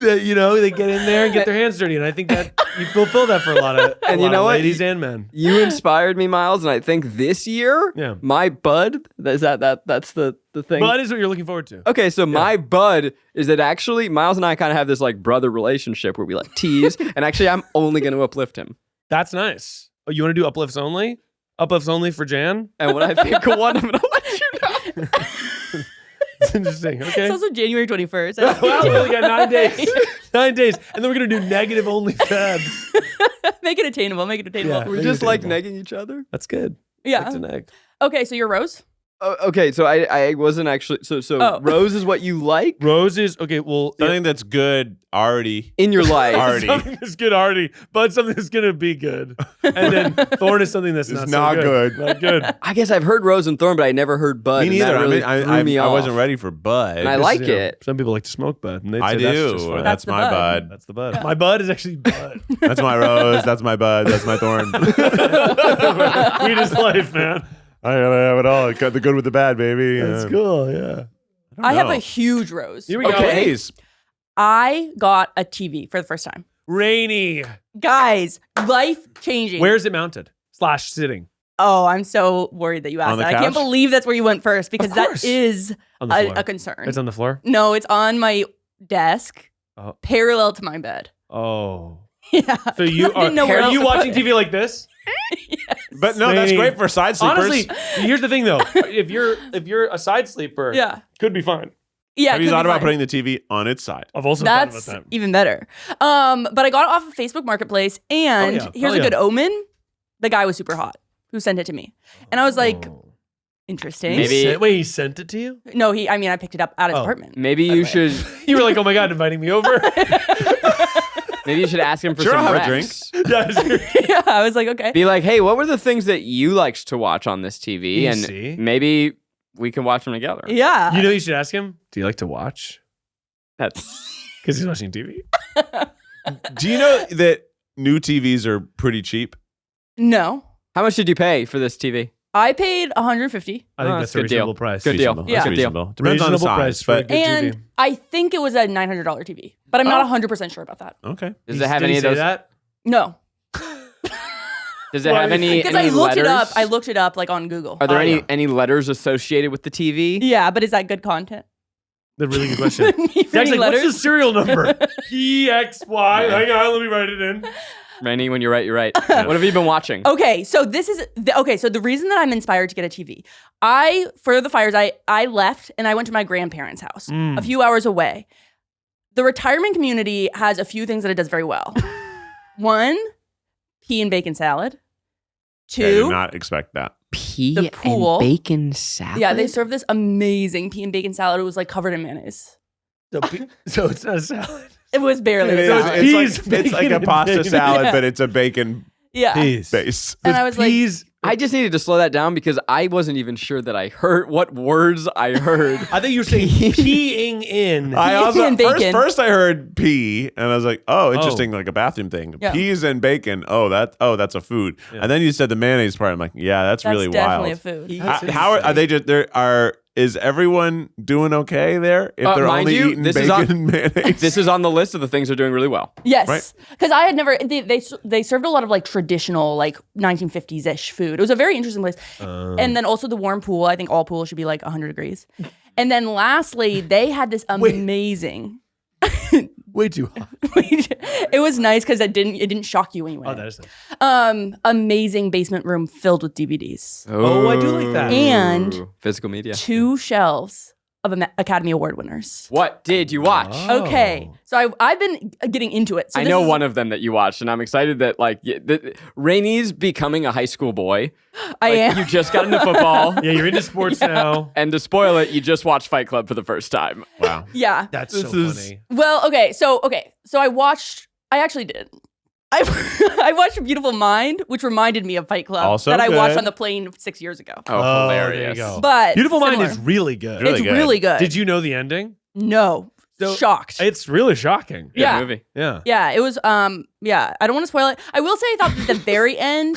That, you know, they get in there and get their hands dirty. And I think that you fulfill that for a lot of, And you know what? ladies and men. You inspired me, Miles, and I think this year, Yeah. my bud, that's the thing. Bud is what you're looking forward to. Okay, so my bud is that actually Miles and I kind of have this like brother relationship where we like tease, and actually I'm only going to uplift him. That's nice. Oh, you want to do uplifts only? Uplifts only for Jan? And when I think of one, I'm going to let you know. It's interesting. Okay. It's also January 21st. Well, we only got 9 days. 9 days. And then we're going to do negative only Feb. Make it attainable. Make it attainable. Yeah. We just like negging each other. That's good. Yeah. Like to neg. Okay, so you're Rose. Okay, so I wasn't actually so Oh. Rose is what you like Roses. Okay, well, Something that's good already. in your life. Already. something that's good already, but something that's going to be good. And then Thorn is something that's It's not, not so good. Not good. I guess I've heard Rose and Thorn, but I never heard Bud. Me and neither. that really threw me I off. wasn't ready for Bud. And I This like is, you know, it. Some people like to smoke bud. And they'd I say that's just do. fine. That's the my bud. bud. That's the bud. My bud is actually bud. That's my rose. That's my bud. That's my thorn. Sweetest life, man. I gotta have it all. Cut the good with the bad, baby. That's cool. Yeah. I have know. a huge Rose. Here we go. Okay. Please. I got a TV for the first time. Rainie. Guys, life changing. Where's it mounted? / sitting Oh, I'm so worried that you asked On the that. I can't couch? believe that's where you went first because that course. is on the floor. a concern. It's on the floor. No, it's on my desk, Oh. parallel to my bed. Oh. Yeah. So you are? Didn't know where Are else you to put watching it. TV like this? But no, that's Same. great for side sleepers. Honestly, here's the thing though. If you're a side sleeper, Yeah. could be fine. Yeah. Have it you could thought be about fine. putting the TV on its side? I've also That's thought about that. even better. But I got it off of Facebook Marketplace, and Oh, yeah. here's Oh, a yeah. good omen. The guy was super hot who sent it to me, and I was like, Oh. interesting. Maybe- Wait, he sent it to you? No, I picked it up at his Oh. apartment. Maybe by the you way. should You were like, oh my God, inviting me over? ask him for Sure, some I'll have a recs. Yeah, I was like, okay. Be like, hey, what were the things that you liked to watch on this TV? Easy. And maybe we can watch them together. Yeah. You know, you should ask him, do you like to watch? That's Because he's watching TV. Do you know that new TVs are pretty cheap? No. how much did you pay for this TV? I paid $150. I think Oh, that's that's a a good deal. reasonable price. Good deal. Reasonable. Yeah. That's Good deal. reasonable. Depends on the Reasonable size, price for a but good And TV. I think it was a $900 TV, but I'm not 100% sure about that. okay. Does Did it have he any of say those? that? No. Does it Why have do you any? Because any I looked it up. letters? I looked it up like on Google. Are there Oh, any yeah. any letters associated with the TV? Yeah, but is that good content? The really good question. Me Jack's reading like, what's the letters. serial number? PXY. Hang on, let me write it in. Rainie, when you're right, you're right. What have you been watching? Okay, so this is so the reason that I'm inspired to get a TV, for the fires, I left and I went to my grandparents' house a few hours away. The retirement community has a few things that it does very well. One, pea and bacon salad. I Two, did not expect that. Pea the pool. and bacon salad? yeah, they serve this amazing pea and bacon salad. It was like covered in mayonnaise. So it's not a salad. It was barely a It's, salad. Peas, it's like bacon, a and pasta bacon. salad, Yeah. but it's a bacon Yeah. Peas. base. And I was like, Peas. I just needed to slow that down because I wasn't even sure that I heard what words I heard. I think you were saying peeing in. I also and bacon. first I heard pea and I was like, oh, interesting, like a bathroom thing. Yeah. Peas and bacon. That's a food. Yeah. And then you said the mayonnaise part. I'm like, yeah, that's really definitely wild. a food. How are they just is everyone doing okay there if they're mind only you, eating this bacon is on- and mayonnaise? This is on the list of the things they're doing really well. Yes, Right. because I had never. They served a lot of like traditional like 1950s ish food. It was a very interesting place, and then also the warm pool. I think all pools should be like 100 degrees. And then lastly, they had this amazing. Way too hot. It was nice because it didn't shock you when you went. Oh, that in. is nice. Amazing basement room filled with DVDs. Oh, I do like that. And physical media. 2 shelves of Academy Award winners. What did you watch? Oh. Okay, so I've been getting into it. So I this know is- one of them that you watched, and I'm excited that Rainie's becoming a high school boy. I Like, am. You just got into football, Yeah, you're into sports now. and to spoil it, you just watched Fight Club for the first time. Wow. Yeah. That's This so is- funny. Well, so I actually did. I watched Beautiful Mind, which reminded me of Fight Club Also that I watched good. on the plane 6 years ago. Oh, There hilarious. you go. But Beautiful Mind similar. is really good. Really it's good. really good. Did you know the ending? No. So- Shocked. It's really shocking. Good Yeah. movie. Yeah. Yeah, it was yeah, I don't want to spoil it. I will say I thought that the very end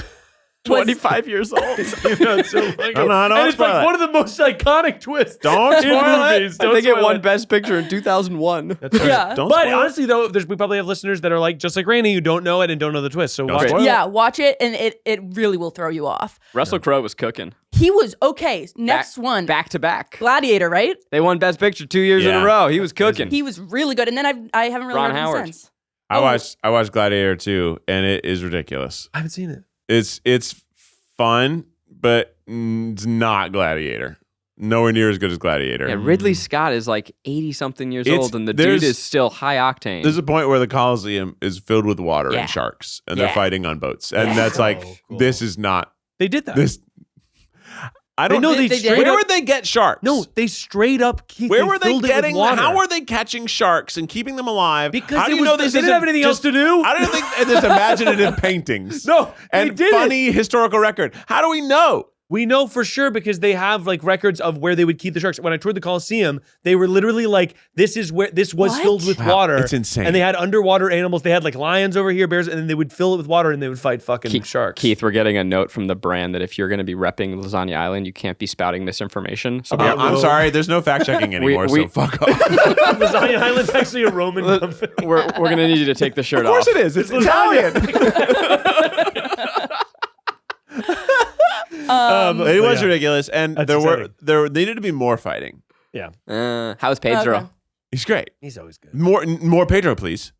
was 25 years old. You know, it's so like, No, don't and it's spoil like it. one of the most iconic twists. Don't in spoil it. movies. I Don't think it spoil won Best Picture in 2001. That's right. Yeah. Don't But spoil it. honestly, though, we probably have listeners that are like just like Rainie, who don't know it and don't know the twist. So Don't watch spoil it. it. Yeah, watch it and it really will throw you off. Russell Crowe was cooking. He was okay. Next one. Back to back. Gladiator, right? They won Best Picture 2 years in Yeah. a row. He was cooking. He was really good. And then I haven't really Ron heard Howard. of him since. I watched Gladiator 2 and it is ridiculous. I haven't seen it. It's fun, but it's not Gladiator. Nowhere near as good as Gladiator. Yeah, Ridley Scott is like 80 something years It's- old, and the there's- dude is still high octane. There's a point where the Coliseum is filled with water Yeah. and sharks, and Yeah. they're fighting on boats, and Yeah. that's like Oh, cool. this is not They did that. this. I don't know know. they did. straight Where up. would they get sharks? No, they straight up. Where were they filled it with getting? water. How are they catching sharks and keeping them alive? Because how do it you was, know this they didn't isn't have anything else just- to do. I don't think there's imaginative paintings. No, and they did it. funny historical record. How do we know? We know for sure because they have like records of where they would keep the sharks. When I toured the Coliseum, they were literally like, this is where this was What? filled with Wow, water. it's insane. And they had underwater animals. They had like lions over here, bears, and then they would fill it with water and they would fight fucking sharks. Keith, we're getting a note from the brand that if you're going to be repping Lasagna Island, you can't be spouting misinformation. So About- I'm sorry. There's no fact checking anymore. we- so fuck off. Lasagna Island's actually a Roman company. we're going to need you to take the shirt Of course off. it is. It's Italian. It was yeah. ridiculous, and That's there exciting. needed to be more fighting. How's Pedro? Okay. He's great. He's always good. More Pedro, please.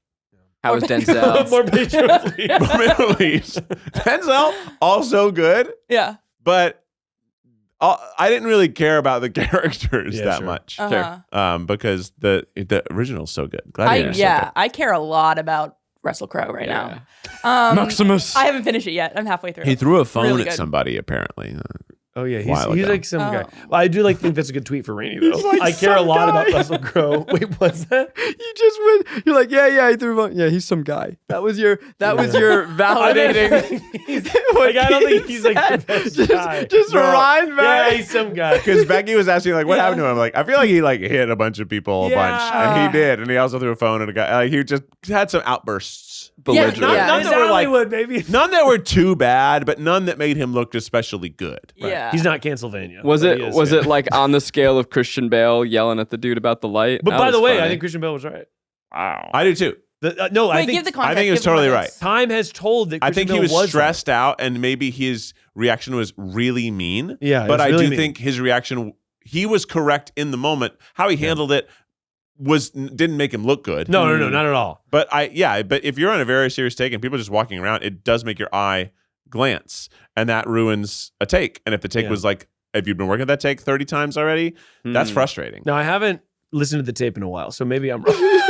How was Denzel? More Pedro, please. Please. Denzel also good, Yeah. but I didn't really care about the characters Yeah, that sure. much. Uh-huh. Because the original's so good. Gladiator's so good. I care a lot about Russell Crowe right Yeah. now. Maximus. I haven't finished it yet. I'm halfway through. He threw a phone Really at good. somebody apparently. Oh yeah, While he's ago. like some guy. Oh. Well, I do think that's a good tweet for Rainie though. He's like I care a some lot guy. about Russell Crowe. Wait, what's that? You just went. You're like, yeah, he threw. Yeah, he's some guy. That was your validating. Like, I don't think he's like the best guy. Just No. remind me. Yeah, he's some guy. Because Becky was asking, like, what happened to him? Like, I feel like he like hit a bunch of people a bunch, Yeah. and he did, and he also threw a phone at a guy. Like, he just had some outbursts. Belligerent. Yeah. None It's that were like Hollywood, baby. none that were too bad, but none that made him look especially good. Yeah. He's not Pennsylvania. Was but it he is, was yeah. it like on the scale of Christian Bale yelling at the dude about the light? But That by was the way, funny. I think Christian Bale was right. wow. I do too. No, I Wait, think give the context. I think he was give the totally context. time has told that I Christian think he Bale was right. stressed out, and maybe his reaction was really mean. Yeah, it but was I really do mean. think his reaction. He was correct in the moment. How he handled it didn't make him look good. No, not at all. But but if you're on a very serious take and people are just walking around, it does make your eye glance, and that ruins a take. And if the take was like, if you've been working that take 30 times already, that's frustrating. Now, I haven't listened to the tape in a while, so maybe I'm wrong.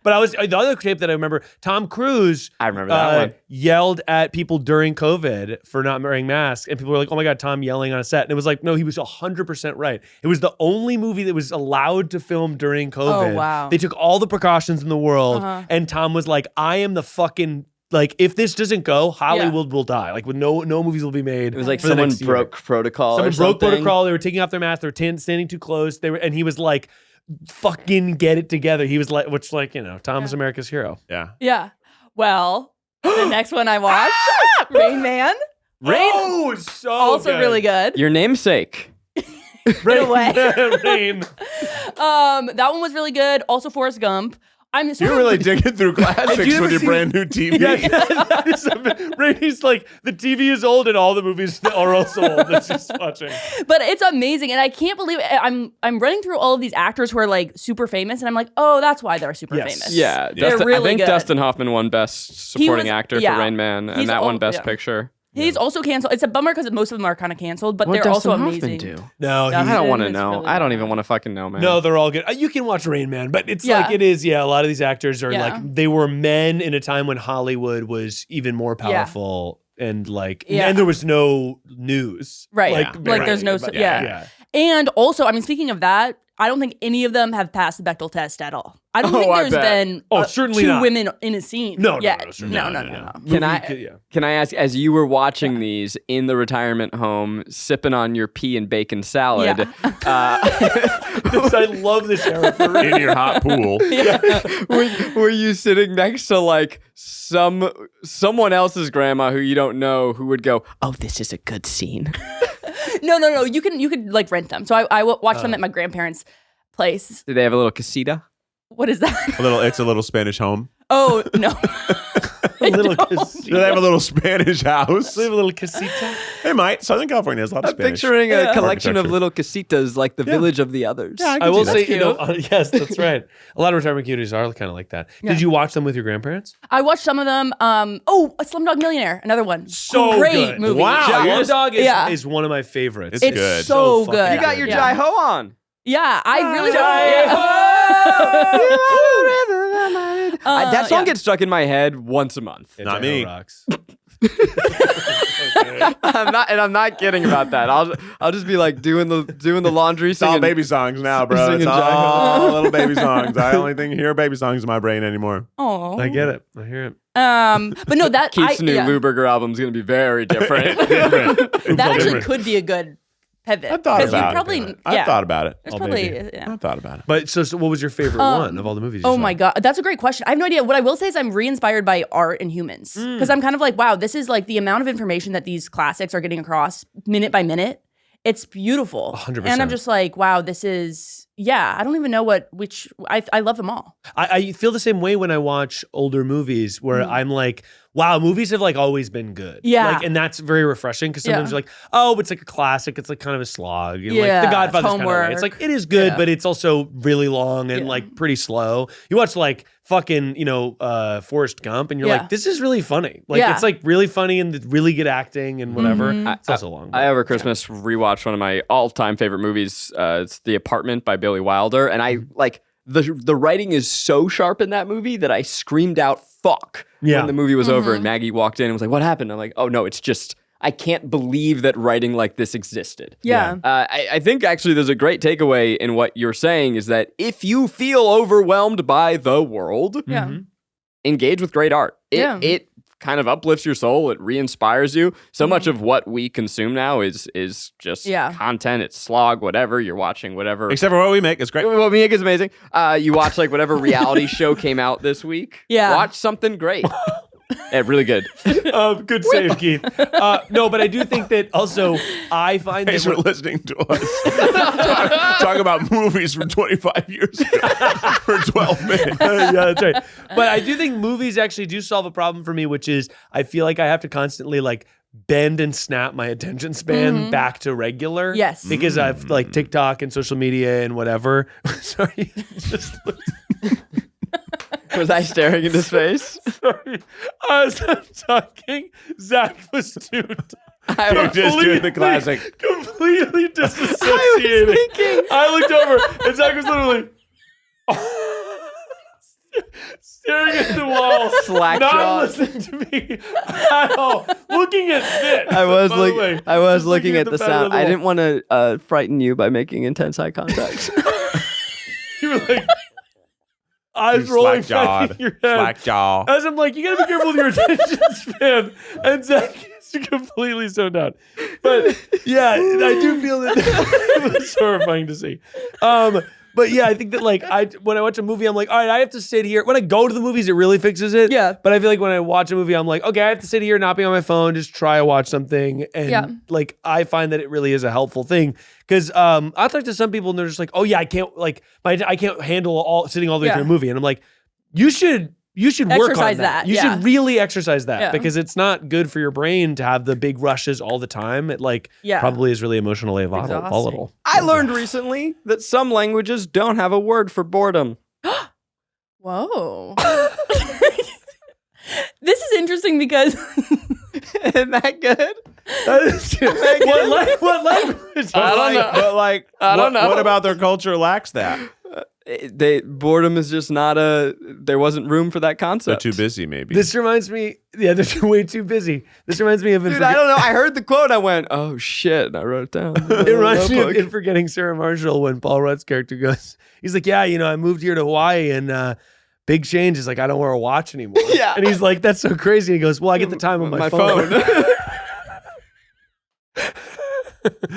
But the other tape that I remember, Tom Cruise, I remember that one. Yelled at people during COVID for not wearing masks, and people were like, "Oh my God, Tom yelling on a set!" And it was like, no, he was 100% right. It was the only movie that was allowed to film during COVID. Oh, wow. They took all the precautions in the world, and Tom was like, "I am the fucking." Like, if this doesn't go, Hollywood will die. Like, with no movies will be made. It was like for the someone next year. broke protocol. Someone or broke something. protocol. They were taking off their masks. They were standing too close. And he was like, "Fucking get it together." He was like, which, like, Tom's America's hero. Yeah. Yeah. Well, the next one I watched, Rain Man. Oh, so Also good. really good. Your namesake. Rain. In a way. Rain. That one was really good. Also Forrest Gump. I'm sort You're of- really digging through classics you ever with your seen- brand new TV. Rainey's like, the TV is old and all the movies are also old that she's watching. But it's amazing, and I can't believe it. I'm running through all of these actors who are like super famous, and I'm like, oh, that's why they're super Yes. famous. Yeah, They're Dustin, really I think good. Dustin Hoffman won Best Supporting was- Actor yeah. for Rain Man, and He's that won all- Best yeah. Picture. He's also canceled. It's a bummer because most of them are kind of canceled, but What they're Dustin also Hoffman amazing. do? No, Dustin I don't want to is know. really I don't good. even want to fucking know, man. no, they're all good. You can watch Rain Man, but it's Yeah. like it is. Yeah, a lot of these actors are Yeah. like they were men in a time when Hollywood was even more powerful, and like, Yeah. and there was no news, Right. Like, Like, there's no- but- yeah. And also, I mean, speaking of that, I don't think any of them have passed the Bechdel test at all. I don't Oh, think I there's bet. been certainly two not. women in a scene. No, yet. certainly no, not. no. Can I ask, as you were watching these in the retirement home, sipping on your pea and bacon salad, I love this era for Rain. In your hot pool. were you sitting next to like someone else's grandma who you don't know who would go, "Oh, this is a good scene"? No. You could like rent them. So I watched them at my grandparents' place. Did they have a little casita? What is that? It's a little Spanish home. Oh no. A little Do they have a little Spanish house? They have a little casita. They might. Southern California has a lot of I'm Spanish. picturing a collection of Architecture. little casitas like the village of the others. Yeah, I will see say, that. yes, that's right. A lot of retirement communities are kind of like that. Did you watch them with your grandparents? I watched some of them. A Slumdog Millionaire, another one. So Great good. movie. Wow. Slumdog Dog is, Yeah. is one of my favorites. It's It's good. so fucking good. You got your Yeah. Jai Ho on. Yeah, I really That song yeah. gets stuck in my head once a month. Yeah, Not Jai Ho me. rocks. I'm not kidding about that. I'll just be like doing the laundry, It's all singing baby songs now, bro. singing It's Jai Ho. all little baby songs. I only hear baby songs in my brain anymore. Oh, I get it. I hear it. But no, that Keith's new yeah. Lou Burger album is gonna be very different. That actually could be a good pivot. I've thought 'Cause you about probably, it. I've thought about it. There's Oh, probably baby. yeah. I've thought about it. But so what was your favorite one of all the movies? You Oh saw? my god, that's a great question. I have no idea. What I will say is I'm re-inspired by art and humans because I'm kind of like, wow, this is like the amount of information that these classics are getting across minute by minute. It's beautiful, 100%. and I'm just like, wow, this is I don't even know which I love them all. I feel the same way when I watch older movies where I'm like, wow, movies have like always been good. Yeah. Like, and that's very refreshing because sometimes Yeah. you're like, oh, it's like a classic. It's like kind of a slog. You know, Yeah, like The Godfather's kind of homework. way. It's like, it is good, Yeah. but it's also really long and Yeah. like pretty slow. You watch like fucking, Forrest Gump and you're Yeah. like, this is really funny. Like, Yeah. it's like really funny and really good acting and whatever. Mhm. It's also long. I over Christmas rewatched one of my all-time favorite movies. It's The Apartment by Billy Wilder, and I like the writing is so sharp in that movie that I screamed out "fuck" Yeah. when the movie was over, and Maggie walked in and was like, "What happened?" I'm like, "Oh no, it's just I can't believe that writing like this existed." Yeah. I think actually there's a great takeaway in what you're saying is that if you feel overwhelmed by the world, Yeah. Mhm. engage with great art. It kind of uplifts your soul. It re-inspires you. So much of what we consume now is just content. It's slog, whatever. You're watching whatever. Except for what we make. It's great. What we make is amazing. You watch like whatever reality show came out this week. Yeah. Watch something great. Yeah, really good. Good save, Keith. No, but I do think that also I find Thanks that for listening to us talk about movies from 25 years ago for 12 minutes. yeah, that's right. But I do think movies actually do solve a problem for me, which is I feel like I have to constantly like bend and snap my attention span back to regular. Yes. Because I've like TikTok and social media and whatever. Sorry. Just Was I staring into space? sorry. As I'm talking, Zach was tuned. You just do the classic. Completely disassociated. I looked over and Zach was literally staring at the wall, Slack not jaw. listening to me at all, looking at this. I was by the way. was Just looking at the pattern of sound. the I wall. didn't want to frighten you by making intense eye contact. You were like, eyes rolling back in your head. Slack jaw. As I'm like, you gotta be careful with your attention span. And Zach is completely zoned out. But yeah, I do feel that it was horrifying to see. But yeah, I think that like when I watch a movie, I'm like, all right, I have to sit here. When I go to the movies, it really fixes it. Yeah. But I feel like when I watch a movie, I'm like, okay, I have to sit here, not be on my phone, just try to watch something. And like, I find that it really is a helpful thing. Because I talk to some people and they're just like, oh yeah, I can't handle sitting all the way through a movie. And I'm like, you should work on Exercise that, You yeah. should really exercise that Yeah. because it's not good for your brain to have the big rushes all the time. It like probably is really emotionally volatile. I learned recently that some languages don't have a word for boredom. Whoa. This is interesting because Isn't that good? What language? I don't know. But like, I don't know. What about their culture lacks that? Boredom is just not there wasn't room for that They're concept. too busy, maybe. This reminds me, they're way too busy. This reminds me of Dude, I don't know. I heard the quote. I went, oh shit. And I wrote it down. It reminds me of In Forgetting Sarah Marshall when Paul Rudd's character goes, he's like, yeah, I moved here to Hawaii and big change is like, I don't wear a watch anymore. Yeah. And he's like, that's so crazy. He goes, well, I get the time on my phone.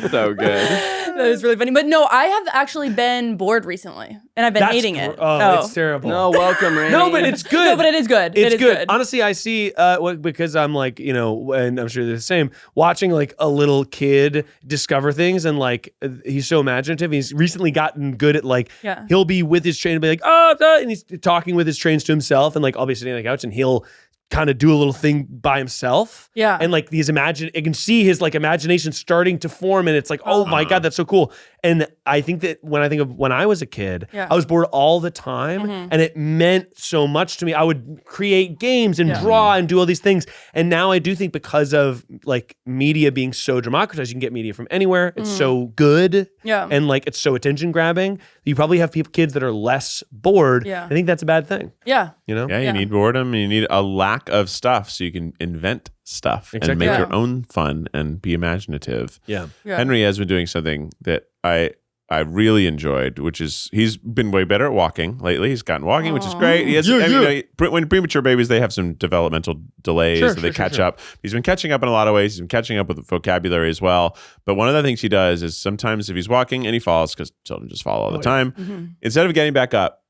So good. that is really funny. But no, I have actually been bored recently and I've been hating it. It's terrible. No, welcome, Rainie. No, but it's good. No, but it is good. It's It is good. Honestly, I see because I'm like, and I'm sure they're the same, watching like a little kid discover things and like he's so imaginative. He's recently gotten good at like he'll be with his train and be like, and he's talking with his trains to himself and like I'll be sitting on the couch and he'll kind of do a little thing by himself. Yeah. And like I can see his like imagination starting to form and it's like, oh my God, that's so cool. And I think that when I think of when I was a kid, I was bored all the time and it meant so much to me. I would create games and draw and do all these things. And now I do think because of like media being so democratized, you can get media from anywhere. It's so good. Yeah. And like it's so attention grabbing. You probably have kids that are less bored. Yeah. I think that's a bad thing. Yeah. Yeah, you need boredom. You need a lack of stuff so you can invent stuff and make your own fun and be imaginative. Yeah. Henry has been doing something that I really enjoyed, which is he's been way better at walking lately. He's gotten walking, which is great. He has, when premature babies, they have some developmental delays that they catch up. He's been catching up in a lot of ways. He's been catching up with vocabulary as well. But one of the things he does is sometimes if he's walking and he falls, because children just fall all the time, instead of getting back up,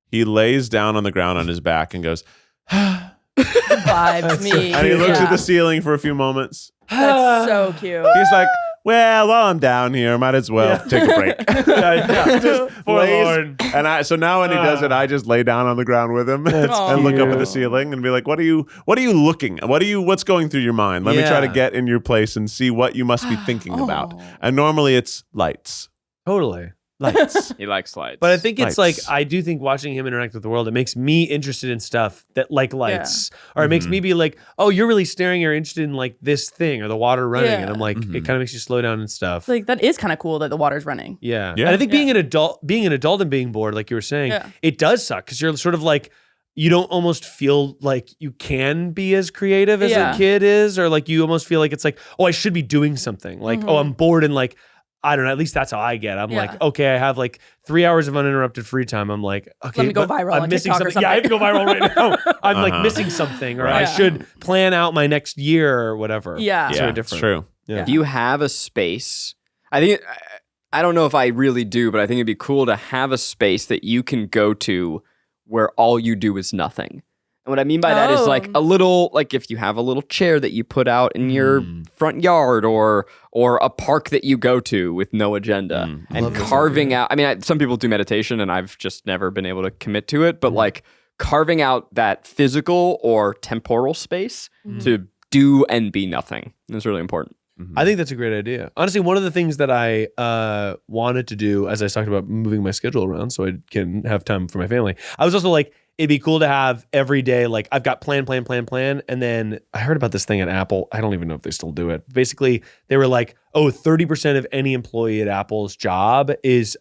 he lays down on the ground on his back and goes, Vibes me. and he looks at the ceiling for a few moments. That's so cute. He's like, well, while I'm down here, might as well take a break. Just forlorn. So now when he does it, I just lay down on the ground with him and look up at the ceiling and be like, what are you looking at? What's going through your mind? Let me try to get in your place and see what you must be thinking about. And normally it's lights. Totally. Lights. He likes lights. But I think it's Lights. like, I do think watching him interact with the world, it makes me interested in stuff that like lights. Or it makes me be like, oh, you're really staring, you're interested in like this thing or the water running. And I'm like, it kind of makes you slow down and stuff. Like that is kind of cool that the water's running. Yeah. And I think being an adult and being bored, like you were saying, it does suck because you're sort of like, you don't almost feel like you can be as creative as a kid is, or like you almost feel like it's like, oh, I should be doing something. Like, oh, I'm bored and like, I don't know, at least that's how I get. I'm like, okay, I have like 3 hours of uninterrupted free time. I'm like, okay, let me go viral I'm on missing TikTok or something. Yeah, I have to go viral right now. I'm like missing something, or I should plan out my next year or whatever. Yeah. It's very different. It's true. Yeah. Do you have a space? I don't know if I really do, but I think it'd be cool to have a space that you can go to where all you do is nothing. And what I mean by that is like a little, like if you have a little chair that you put out in your front yard or a park that you go to with no agenda and carving out. I mean, some people do meditation and I've just never been able to commit to it, but like carving out that physical or temporal space to do and be nothing. It's really important. I think that's a great idea. Honestly, one of the things that I wanted to do, as I talked about moving my schedule around so I can have time for my family, I was also like, it'd be cool to have every day, like I've got plan. And then I heard about this thing at Apple. I don't even know if they still do it. Basically, they were like, 30% of any employee at Apple's job is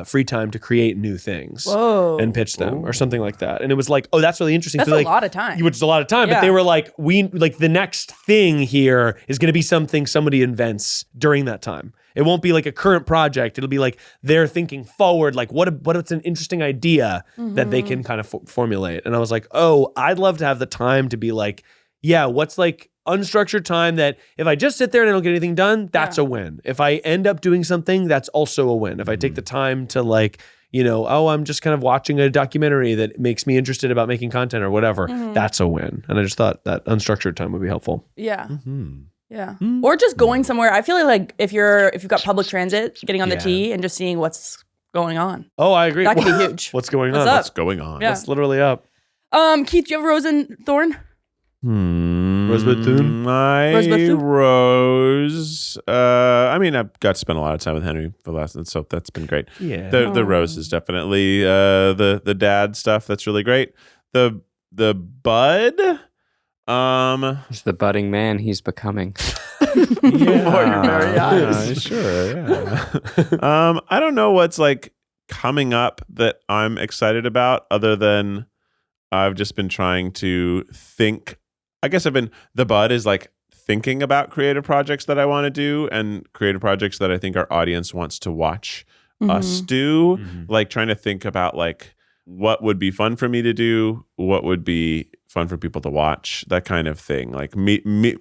free time to create new things and pitch them or something like that. And it was like, that's really interesting. That's so a like, lot of time. Which is a lot of time. Yeah. But they were like, the next thing here is going to be something somebody invents during that time. It won't be like a current project. It'll be like they're thinking forward, like what's an interesting idea that they can kind of formulate. And I was like, I'd love to have the time to be like, what's like unstructured time that if I just sit there and I don't get anything done, that's a win. If I end up doing something, that's also a win. If I take the time to like, I'm just kind of watching a documentary that makes me interested about making content or whatever, that's a win. And I just thought that unstructured time would be helpful. Yeah. Yeah. Or just going somewhere. I feel like if you've got public transit, getting on the T and just seeing what's going on. Oh, I agree. That could be huge. What's going What's on? up? What's going on? Yeah. What's literally up? Keith, do you have a rose and thorn? Rosebud Thune? My Rosebud Thune? rose. I mean, I've got to spend a lot of time with Henry for the last, so that's been great. Yeah. The rose is definitely the dad stuff. That's really great. The bud. He's the budding man he's becoming. Before your very eyes. Sure. Yeah. I don't know what's like coming up that I'm excited about, other than I've just been trying to think. I guess the bud is like thinking about creative projects that I want to do and creative projects that I think our audience wants to watch us do. Like trying to think about like what would be fun for me to do, what would be fun for people to watch, that kind of thing. Like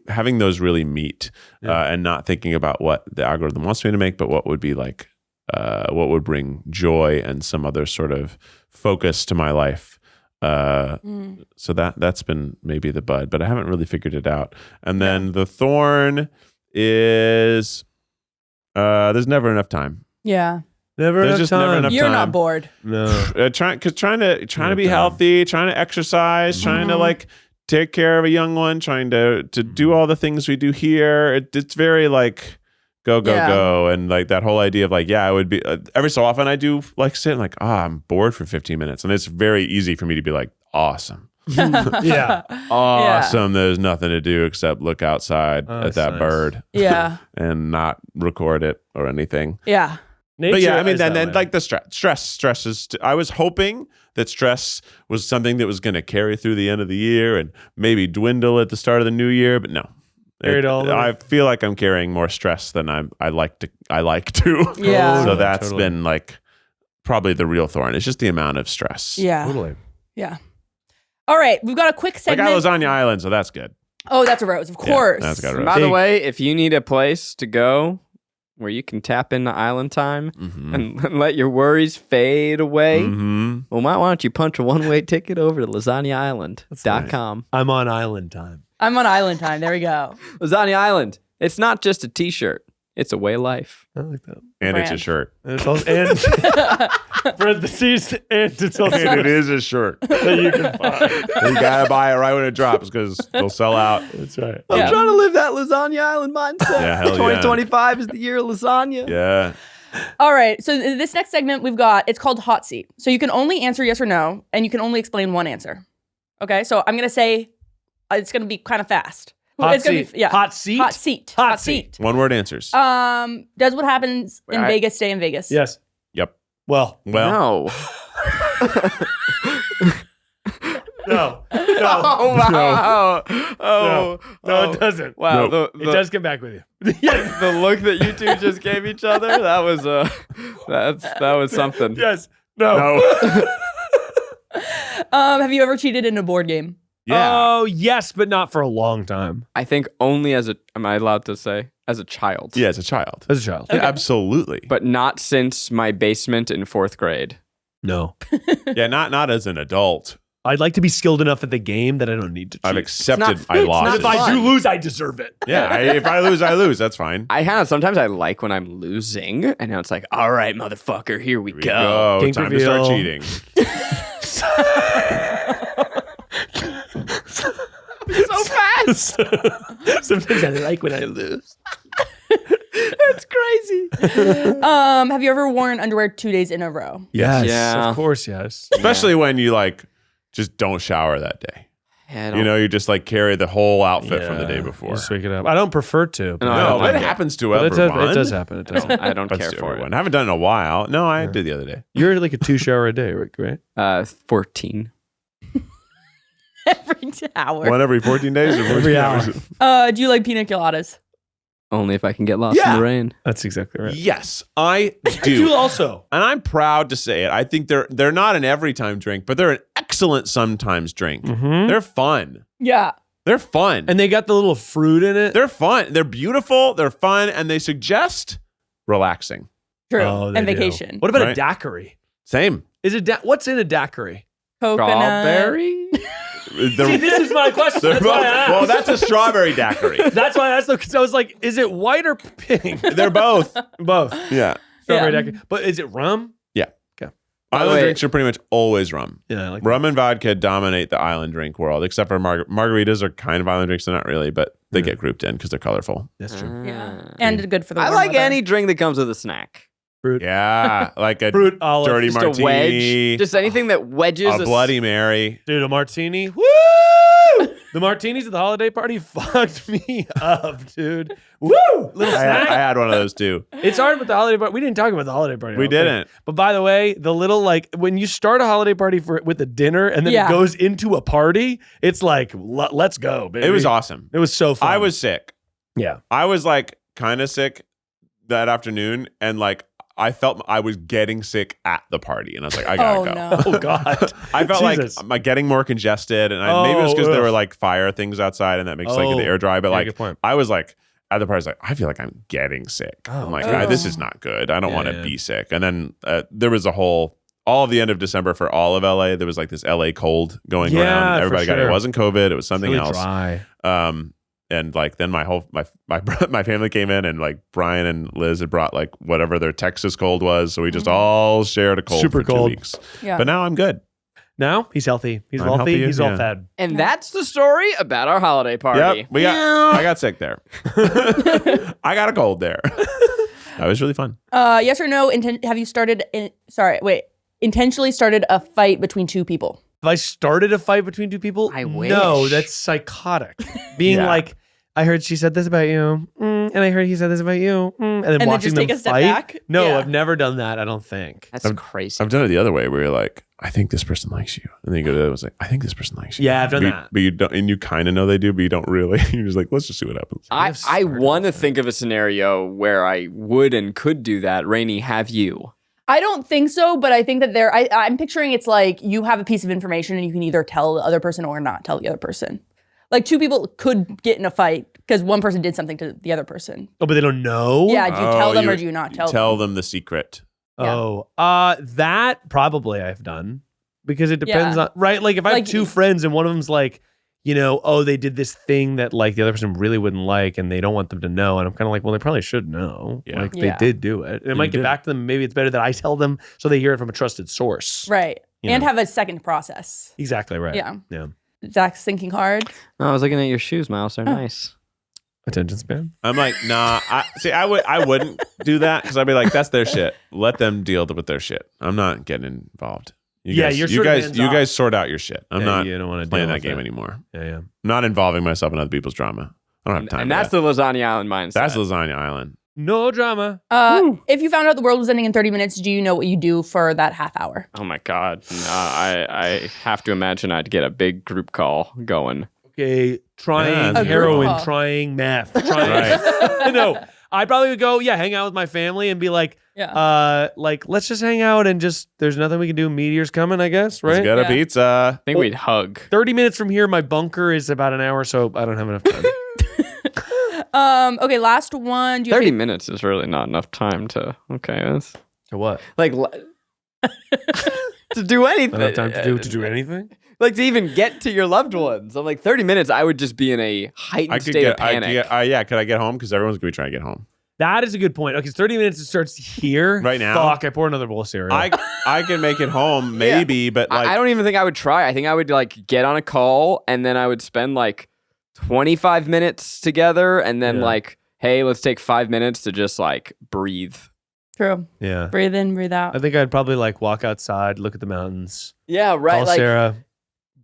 having those really meet and not thinking about what the algorithm wants me to make, but what would be like, what would bring joy and some other sort of focus to my life. So that's been maybe the bud, but I haven't really figured it out. And then the thorn is there's never enough time. Yeah. There's just never enough You're time. not bored. No. Trying to be healthy, trying to exercise, trying to like take care of a young one, trying to do all the things we do here. It's very like go, and like that whole idea of like, I would be every so often I do like sit and like, I'm bored for 15 minutes, and it's very easy for me to be like, awesome. Awesome. There's nothing to do except look outside at that bird. Yeah. And not record it or anything. Yeah. But yeah, I mean, Nature is that then way. like the stress is. I was hoping that stress was something that was going to carry through the end of the year and maybe dwindle at the start of the new year. But no, I feel like I'm carrying more stress than I like to. Yeah. So that's been like probably the real thorn. It's just the amount of stress. Yeah. Totally. Yeah. All right, we've got a quick I segment. got Lasagna Island, so that's good. Oh, that's a rose, of course. That's got a rose. By the way, if you need a place to go where you can tap into island time and let your worries fade away, well, why don't you punch a one-way ticket over to lasagnaisland.com. I'm on island time. I'm on island time. There we go. Lasagna Island. It's not just a t-shirt. It's a way of life. I like that. And it's a Brand. shirt. And it's also, and parentheses, and it's also And it is a shirt. that you can buy. You gotta buy it right when it drops because they'll sell out. That's right. I'm Yeah. trying to live that Lasagna Island mindset. Yeah, hell yeah. 2025 is the year of lasagna. Yeah. All right, so this next segment it's called Hot Seat. So you can only answer yes or no, and you can only explain one answer. Okay, so I'm going to say it's going to be kind of fast. Hot It's gonna seat. be, yeah. Hot seat? Hot seat. Hot seat. One word answers. Does what happens in Right. Vegas stay in Vegas? Yes. Yep. Well, No. no. Oh, wow. Oh, No, it doesn't. Wow. Nope. It does come back with you. The look that you two just gave each other, that was that was something. Yes. No. No. Have you ever cheated in a board game? Yeah. Oh, yes, but not for a long time. I think only am I allowed to say, as a child. Yeah, as a child. As a child. Yeah, absolutely. But not since my basement in 4th grade. No. Yeah, not as an adult. I'd like to be skilled enough at the game that I don't need to cheat. I've accepted It's I not lost. if I fun. do lose, I deserve it. Yeah, if I lose, I lose. That's fine. Sometimes I like when I'm losing, and now it's like, all right, motherfucker, here we Here we go. go. Kink Time to start reveal. cheating. so fast. Sometimes I like when I lose. That's crazy. Have you ever worn underwear 2 days in a row? Yes, Yeah. of course, yes. Especially when you like just don't shower that day. Yeah, You know, you just like carry the whole outfit from the day before. Just wake it up. I don't prefer to. But No, I No, don't but like it it. happens to but everyone. it does happen. It does happen. I don't Happens care to for everyone. it. I haven't done it in a while. No, I did the other day. You're like a 2-shower a day, right? 14. Every hour. One every 14 days or 14 Every hours? hour. Do you like pina coladas? Only if I can get lost in Yeah. the rain. That's exactly right. Yes, I You do. also. And I'm proud to say it. I think they're not an every time drink, but they're an excellent sometimes drink. Mm-hmm. They're fun. Yeah. They're fun. And they got the little fruit in it. They're fun. They're beautiful. They're fun. And they suggest relaxing. True. Oh, they and do. vacation. What about Right. a daiquiri? Same. Is it what's in a daiquiri? Coconut. Strawberry? See, this is my question. They're That's why I both- asked. well, that's a strawberry daiquiri. That's why I asked, because I was like, is it white or pink? They're both. Both. Yeah. Strawberry Yeah. daiquiri. But is it rum? Yeah. Okay. Island wait. drinks are pretty much always rum. Yeah, I like Rum and vodka dominate the island drink world, except for margaritas are kind of island drinks. They're not really, but they get grouped in because they're colorful. That's true. Yeah. And good for the I warm like weather. any drink that comes with a snack. Fruit. Yeah, like a Fruit olive. dirty Just martini, a wedge. Just anything that wedges a Bloody Mary. Dude, a martini. Woo! The martinis at the holiday party fucked me up, dude. Woo! Little I snack. had one of those too. It's hard with the holiday party. We didn't talk about the holiday party. I We don't think. didn't. But by the way, the little like when you start a holiday party with a dinner and then Yeah. it goes into a party, it's like let's go, baby. It was awesome. It was so fun. I was sick. yeah. I was like kind of sick that afternoon, and like I felt I was getting sick at the party, and I was like, I gotta Oh, go. no. Oh God. I felt Jesus. like I'm getting more congested, and maybe it was because there ugh. were like fire things outside, and that makes like Oh, the air dry. But yeah, like good point. I was like at the party, I was like I feel like I'm getting sick. I'm like this is not good. I don't Yeah, want to yeah. be sick. And then there was all of the end of December for all of LA. There was like this LA cold going Yeah, around. for Everybody got it. sure. It wasn't COVID. It was something Really else. dry. And like then my family came in, and like Brian and Liz had brought like whatever their Texas cold was, so we just all shared a cold Super for 2 cold. weeks. Yeah. But now I'm good. Now he's healthy. He's I'm wealthy. healthy, He's all yeah. fed. And that's the story about our holiday party. Yep, I got sick there. I got a cold there. That was really fun. Yes or no? Have you intentionally started a fight between two people? Have I started a fight between two people? I No, wish. that's psychotic. Being Yeah. like, I heard she said this about you, and I heard he said this about you, and then then watching just them take a step fight. back? No, Yeah. I've never done that. I don't think. That's crazy. I've done it the other way, where you're like, I think this person likes you, and then you go to the other one, like, I think this person likes you. Yeah, I've done but that. but you don't, and you kind of know they do, but you don't really. You're just like, let's just see what happens. I I've started want to with think of a scenario where I would and could do that. Rainie, have you? I don't think so, but I think that I'm picturing it's like you have a piece of information and you can either tell the other person or not tell the other person. Like two people could get in a fight because one person did something to the other person. Oh, but they don't know. Yeah, do you tell them or do you not tell them? Tell them the secret. Yeah. Oh, that probably I've done because it depends Yeah. on right. Like if I have Like- two friends and one of them's like, you know, oh, they did this thing that like the other person really wouldn't like, and they don't want them to know, and I'm kind of like, well, they probably should know. Yeah. Like Yeah. they did do it. And it might get did. back to them. Maybe it's better that I tell them so they hear it from a trusted source. Right. You And know. have a second process. Exactly right. Yeah. Yeah. Zach's thinking hard. No, I was looking at your shoes, Miles. They're nice. Attention span. I'm like, nah. I wouldn't do that because I'd be like, that's their shit. Let them deal with their shit. I'm not getting involved. Yeah, you're you sort of guys, hands you off. guys sort out your shit. I'm Yeah, not you don't want to playing that game anymore. Yeah, yeah. I'm not involving myself in other people's drama. I don't have time. And for that's that. the Lasagna Island mindset. That's Lasagna Island. No drama. If you found out the world was ending in 30 minutes, do you know what you do for that half hour? Oh my God. No, I have to imagine I'd get a big group call going. Okay, trying Yeah, a heroin, group call. trying meth, trying. No, I probably would go, yeah, hang out with my family and be like, Yeah. like let's just hang out and just there's nothing we can do. Meteor's coming, I guess, Let's right? get Yeah. a pizza. I think we'd hug. 30 minutes from here, my bunker is about an hour, so I don't have enough time. Okay, last one. Do you have 30 any- minutes is really not enough time to, okay, that's So what? like, to do anything. Enough time to do anything? Like to even get to your loved ones. I'm like 30 minutes. I would just be in a heightened state of panic. Could I get home? Because everyone's gonna be trying to get home. That is a good point. Okay, it's 30 minutes. It starts here. Right now? Fuck, I pour another bowl of cereal. I can make it home maybe, but like I don't even think I would try. I think I would like get on a call and then I would spend like 25 minutes together and then Yeah. like, hey, let's take 5 minutes to just like breathe. True. Yeah. Breathe in, breathe out. I think I'd probably like walk outside, look at the mountains, Yeah, right. call Like, Sarah,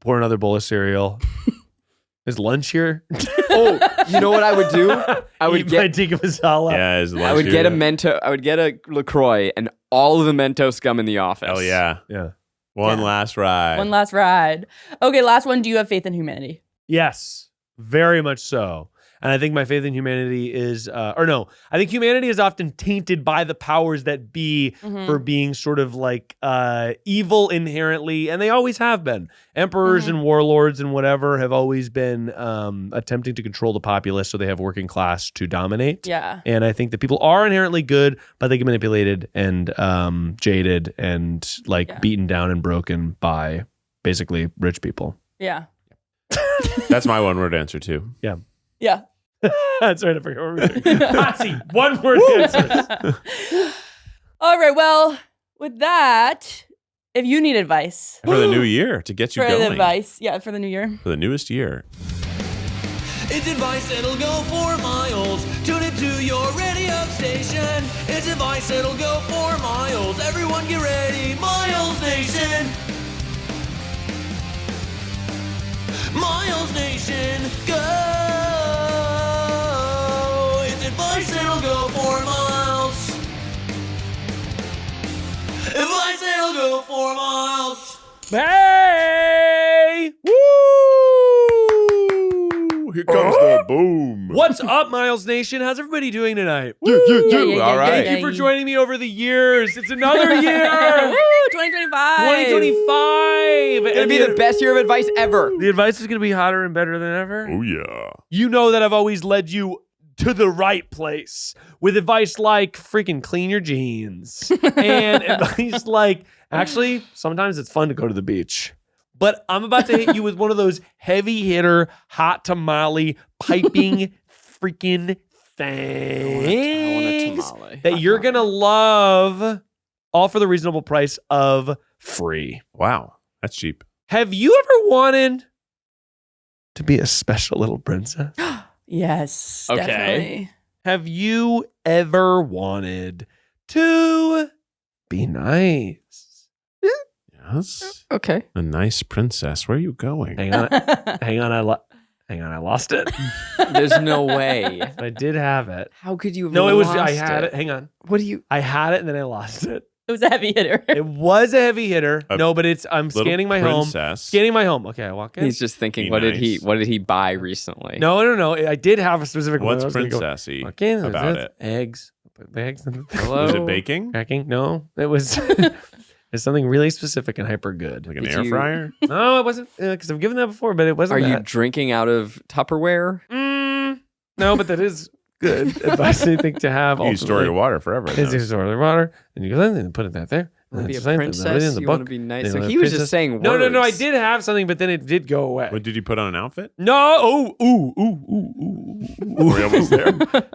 pour another bowl of cereal. Is lunch here? oh, you know what I would do? I would Eat my get tikka masala. Yeah, is I would get a Mento. I would get a LaCroix and all of the Mento scum in the office. Hell yeah. Yeah. One Yeah. last ride. One last ride. Okay, last one. Do you have faith in humanity? Yes, very much so. And I think my faith in humanity is, I think humanity is often tainted by the powers that be for being sort of like evil inherently, and they always have been. Emperors and warlords and whatever have always been attempting to control the populace so they have working class to dominate. Yeah. And I think that people are inherently good, but they get manipulated and jaded and beaten down and broken by basically rich people. Yeah. That's my one word answer too. Yeah. That's right. I forgot what we were doing. Hot seat. One word answers. All right. Well, with that, if you need advice For the new year to get you for going. the advice, for the new year. For the newest year. It's advice that'll go for miles. Tune it to your radio station. It's advice that'll go for miles. Everyone get ready, Miles Nation. Miles Nation, go. It's advice that'll go for miles. Advice that'll go for miles. Hey! Woo! Here comes the boom. What's up, Miles Nation? How's everybody doing tonight? Yeah. All right. Thank you for joining me over the years. It's another year. Woo! 2025. 2025. It's gonna be the best year of advice ever. The advice is going to be hotter and better than ever. Oh, yeah. You know that I've always led you to the right place with advice like freaking clean your jeans and advice like actually sometimes it's fun to go to the beach. But I'm about to hit you with one of those heavy hitter, hot tamale, piping freaking things I want a tamale. that you're going to love, all for the reasonable price of free. Wow. That's cheap. Have you ever wanted to be a special little princess? Yes. Okay. Definitely. Have you ever wanted to be nice? Yes. Okay. A nice princess. Where are you going? Hang on, I lost it. There's no way. I did have it. How could you have No, it was. lost I had it. Hang on. What do you? I had it and then I lost it. It was a heavy hitter. It was a heavy hitter. A No, but I'm Little scanning my home. princess. Scanning my home. Okay, I walk in. He's just thinking, Be what did nice. he buy recently? No. I did have a specific one. What's I was gonna go, princessy walk in, about there's it? Eggs. Put the eggs in the Hello? Is it baking? cracking. No, it was. It's something really specific and hyper good. Like an Did air you- fryer? No, it wasn't because I've given that before, but it wasn't. Are you that. drinking out of Tupperware? No, but that is good advice. I think to have. You use story of water forever. I It's know. just story of water, and you go in and put it there. Want to be a That's the same thing. princess? Put it in the You book. want to be nice? You So know, he was princess. just saying words. No. I did have something, but then it did go away. What did you put on an outfit? No. Ooh. We're almost there.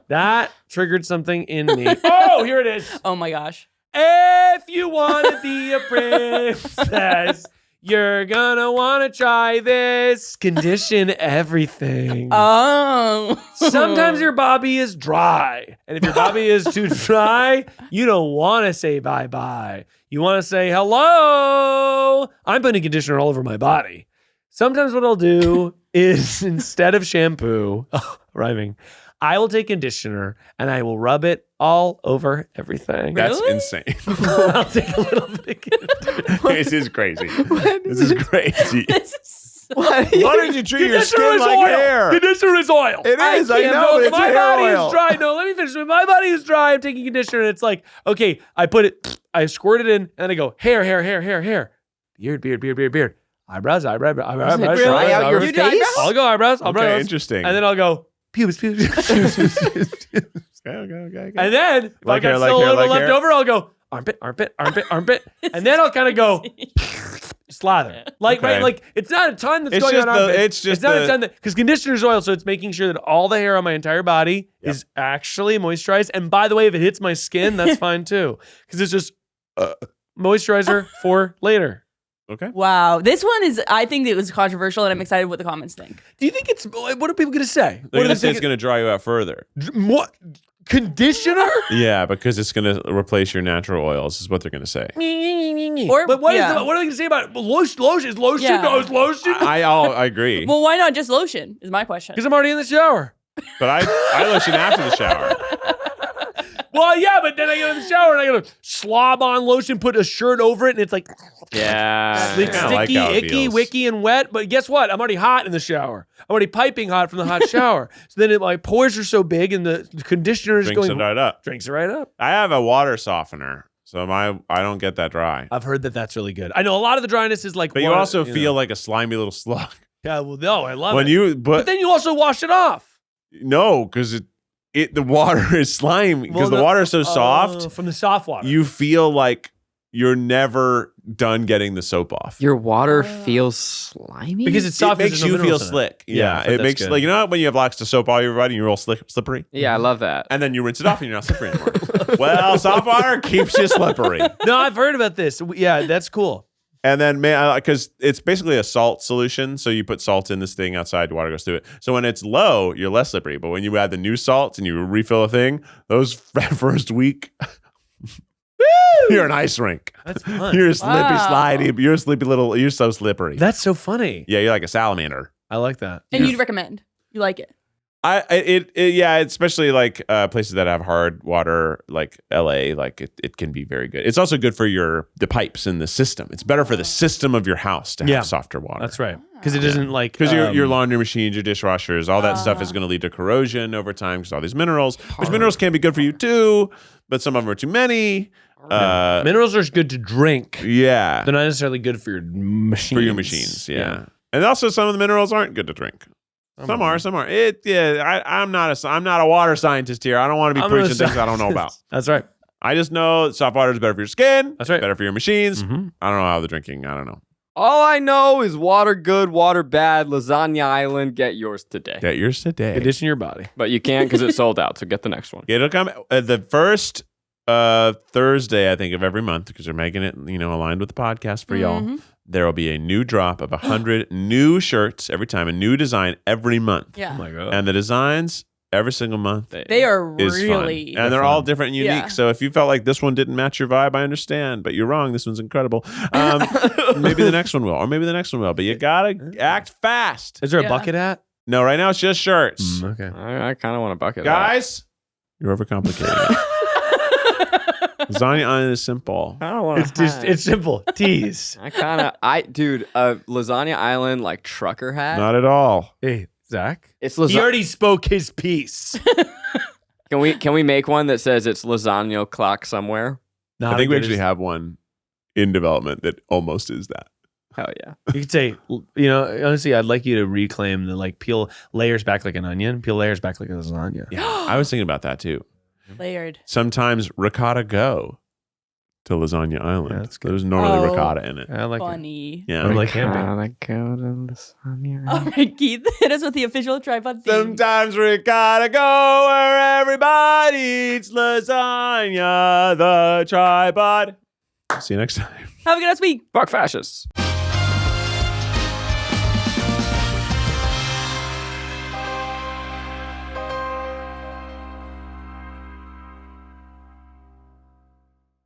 That triggered something in me. Oh, here it is. Oh my gosh. If you want to be a princess, you're gonna want to try this. Condition everything. Oh. Sometimes your bobby is dry. And if your bobby is too dry, you don't want to say bye-bye. You want to say, hello. I'm putting conditioner all over my body. Sometimes what I'll do is instead of shampoo, rhyming, I will take conditioner and I will rub it all over everything. That's Really? insane. I'll take a little bit of conditioner. This is crazy. This is crazy. This is Why don't you treat your Conditioner skin is like oil. hair? Conditioner is oil. It is. I can't know. If It's my hair body oil. is dry. No, let me finish. When my body is dry, I'm taking conditioner and it's like, okay, I put it, I squirt it in and then I go, hair. Beard. Eyebrows. Dry really? out your You do face? eyebrows? I'll go eyebrows. Okay, interesting. And then I'll go pubes. Okay. And then if Like I hair, got like still a hair, little like left hair. over, I'll go armpit. And then I'll kind of go slather. Like, Okay. right? Like, it's not a ton that's It's going just on the- armpit. it's just not the- a ton because conditioner's oil, so it's making sure that all the hair on my entire body Yep. is actually moisturized. And by the way, if it hits my skin, that's fine too. Because it's just moisturizer for later. Okay. Wow. This one is, I think it was controversial, and I'm excited what the comments think. Do you think it's? What are people gonna say? They're What going are to say it's going to dry you out further. What conditioner? Yeah, because it's going to replace your natural oils is what they're going to say. Or, But what yeah. are they going to say about it? Lotion? Is lotion? Yeah. No, it's lotion. I agree. Well, why not just lotion, is my question. Because I'm already in the shower. But I lotion after the shower. Well, yeah, but then I get in the shower and I gotta slob on lotion, put a shirt over it, and it's like Yeah. sticky, like how it icky, feels. wicky, and wet. But guess what? I'm already hot in the shower. I'm already piping hot from the hot shower. So then my pores are so big, and the conditioner is Drinks going it right up. drinks it right up. I have a water softener, so I don't get that dry. I've heard that that's really good. I know a lot of the dryness is like, But you water, also know. feel like a slimy little slug. Yeah, well, no, I love When it. But but then you also wash it off. no, because the water is slimy because Well, the water is so soft. from the soft water. You feel like you're never done getting the soap off. Your water feels slimy? because it's It soft. makes you feel slick. Yeah, I bet it that's makes good. like you know what, when you have lots of soap all over your body and you're all slippery. Yeah, I love that. And then you rinse it off and you're not slippery anymore. Well, soft water keeps you slippery. No, I've heard about this. Yeah, that's cool. And then, because it's basically a salt solution. So you put salt in this thing outside, water goes through it. So when it's low, you're less slippery. But when you add the new salts and you refill a thing, those first week, you're an ice rink. That's fun. You're a slippy, Wow. slidey. You're a slippy little, you're so slippery. That's so funny. Yeah, you're like a salamander. I like that. And you'd recommend. You like it. Yeah, especially like places that have hard water, like LA, like it can be very good. It's also good for the pipes in the system. It's better for the system of your house to have Yeah. softer water. That's right. Because it doesn't like Because your laundry machines, your dishwashers, all that stuff is going to lead to corrosion over time because all these minerals, which minerals can be good for you too, but some of them are too many. minerals are good to drink. Yeah, They're not necessarily good for your machines. for your machines. Yeah. And also some of the minerals aren't good to drink. Some are. I'm not a water scientist here. I don't want to be I'm not a preaching things I don't know about. That's right. I just know that soft water is better for your skin. That's right. Better for your machines. Mhm. I don't know how the drinking. I don't know. All I know is water good, water bad, Lasagna Island. Get yours today. Get yours today. Condition your body. But you can't because it's sold out, so get the next one. It'll come the first Thursday, I think, of every month because they're making it, aligned with the podcast for y'all. There will be a new drop of 100 new shirts every time, a new design every month. Yeah. Oh my god. And the designs every single month They are is really. fun. And they're all different and unique. Yeah. So if you felt like this one didn't match your vibe, I understand, but you're wrong. This one's incredible. Maybe the next one will, or maybe the next one will, but you gotta act fast. Is there a Yeah. bucket hat? No, right now it's just shirts. Okay. I kind of want a bucket. Guys, you're overcomplicating it. Lasagna Island is simple. I don't want It's just it's simple. Tease. Dude, a Lasagna Island like trucker hat. Not at all. Hey, Zach. It's He lasagna. already spoke his piece. Can we make one that says it's lasagna o'clock somewhere? Not I think we as good actually as- have one in development that almost is that. Hell yeah. You could say, honestly, I'd like you to reclaim the peel layers back like an onion, peel layers back like a lasagna. Yeah, I was thinking about that too. Layered. Sometimes ricotta go to Lasagna Island. Yeah, that's good. There's normally Oh. ricotta in it. I like it. Funny. Yeah. I like camping. Gotta go to Lasagna All right, Keith. Hit us with the official tripod theme. Sometimes ricotta go where everybody eats lasagna, the tripod. See you next time. Have a good ass week. Fuck fascists.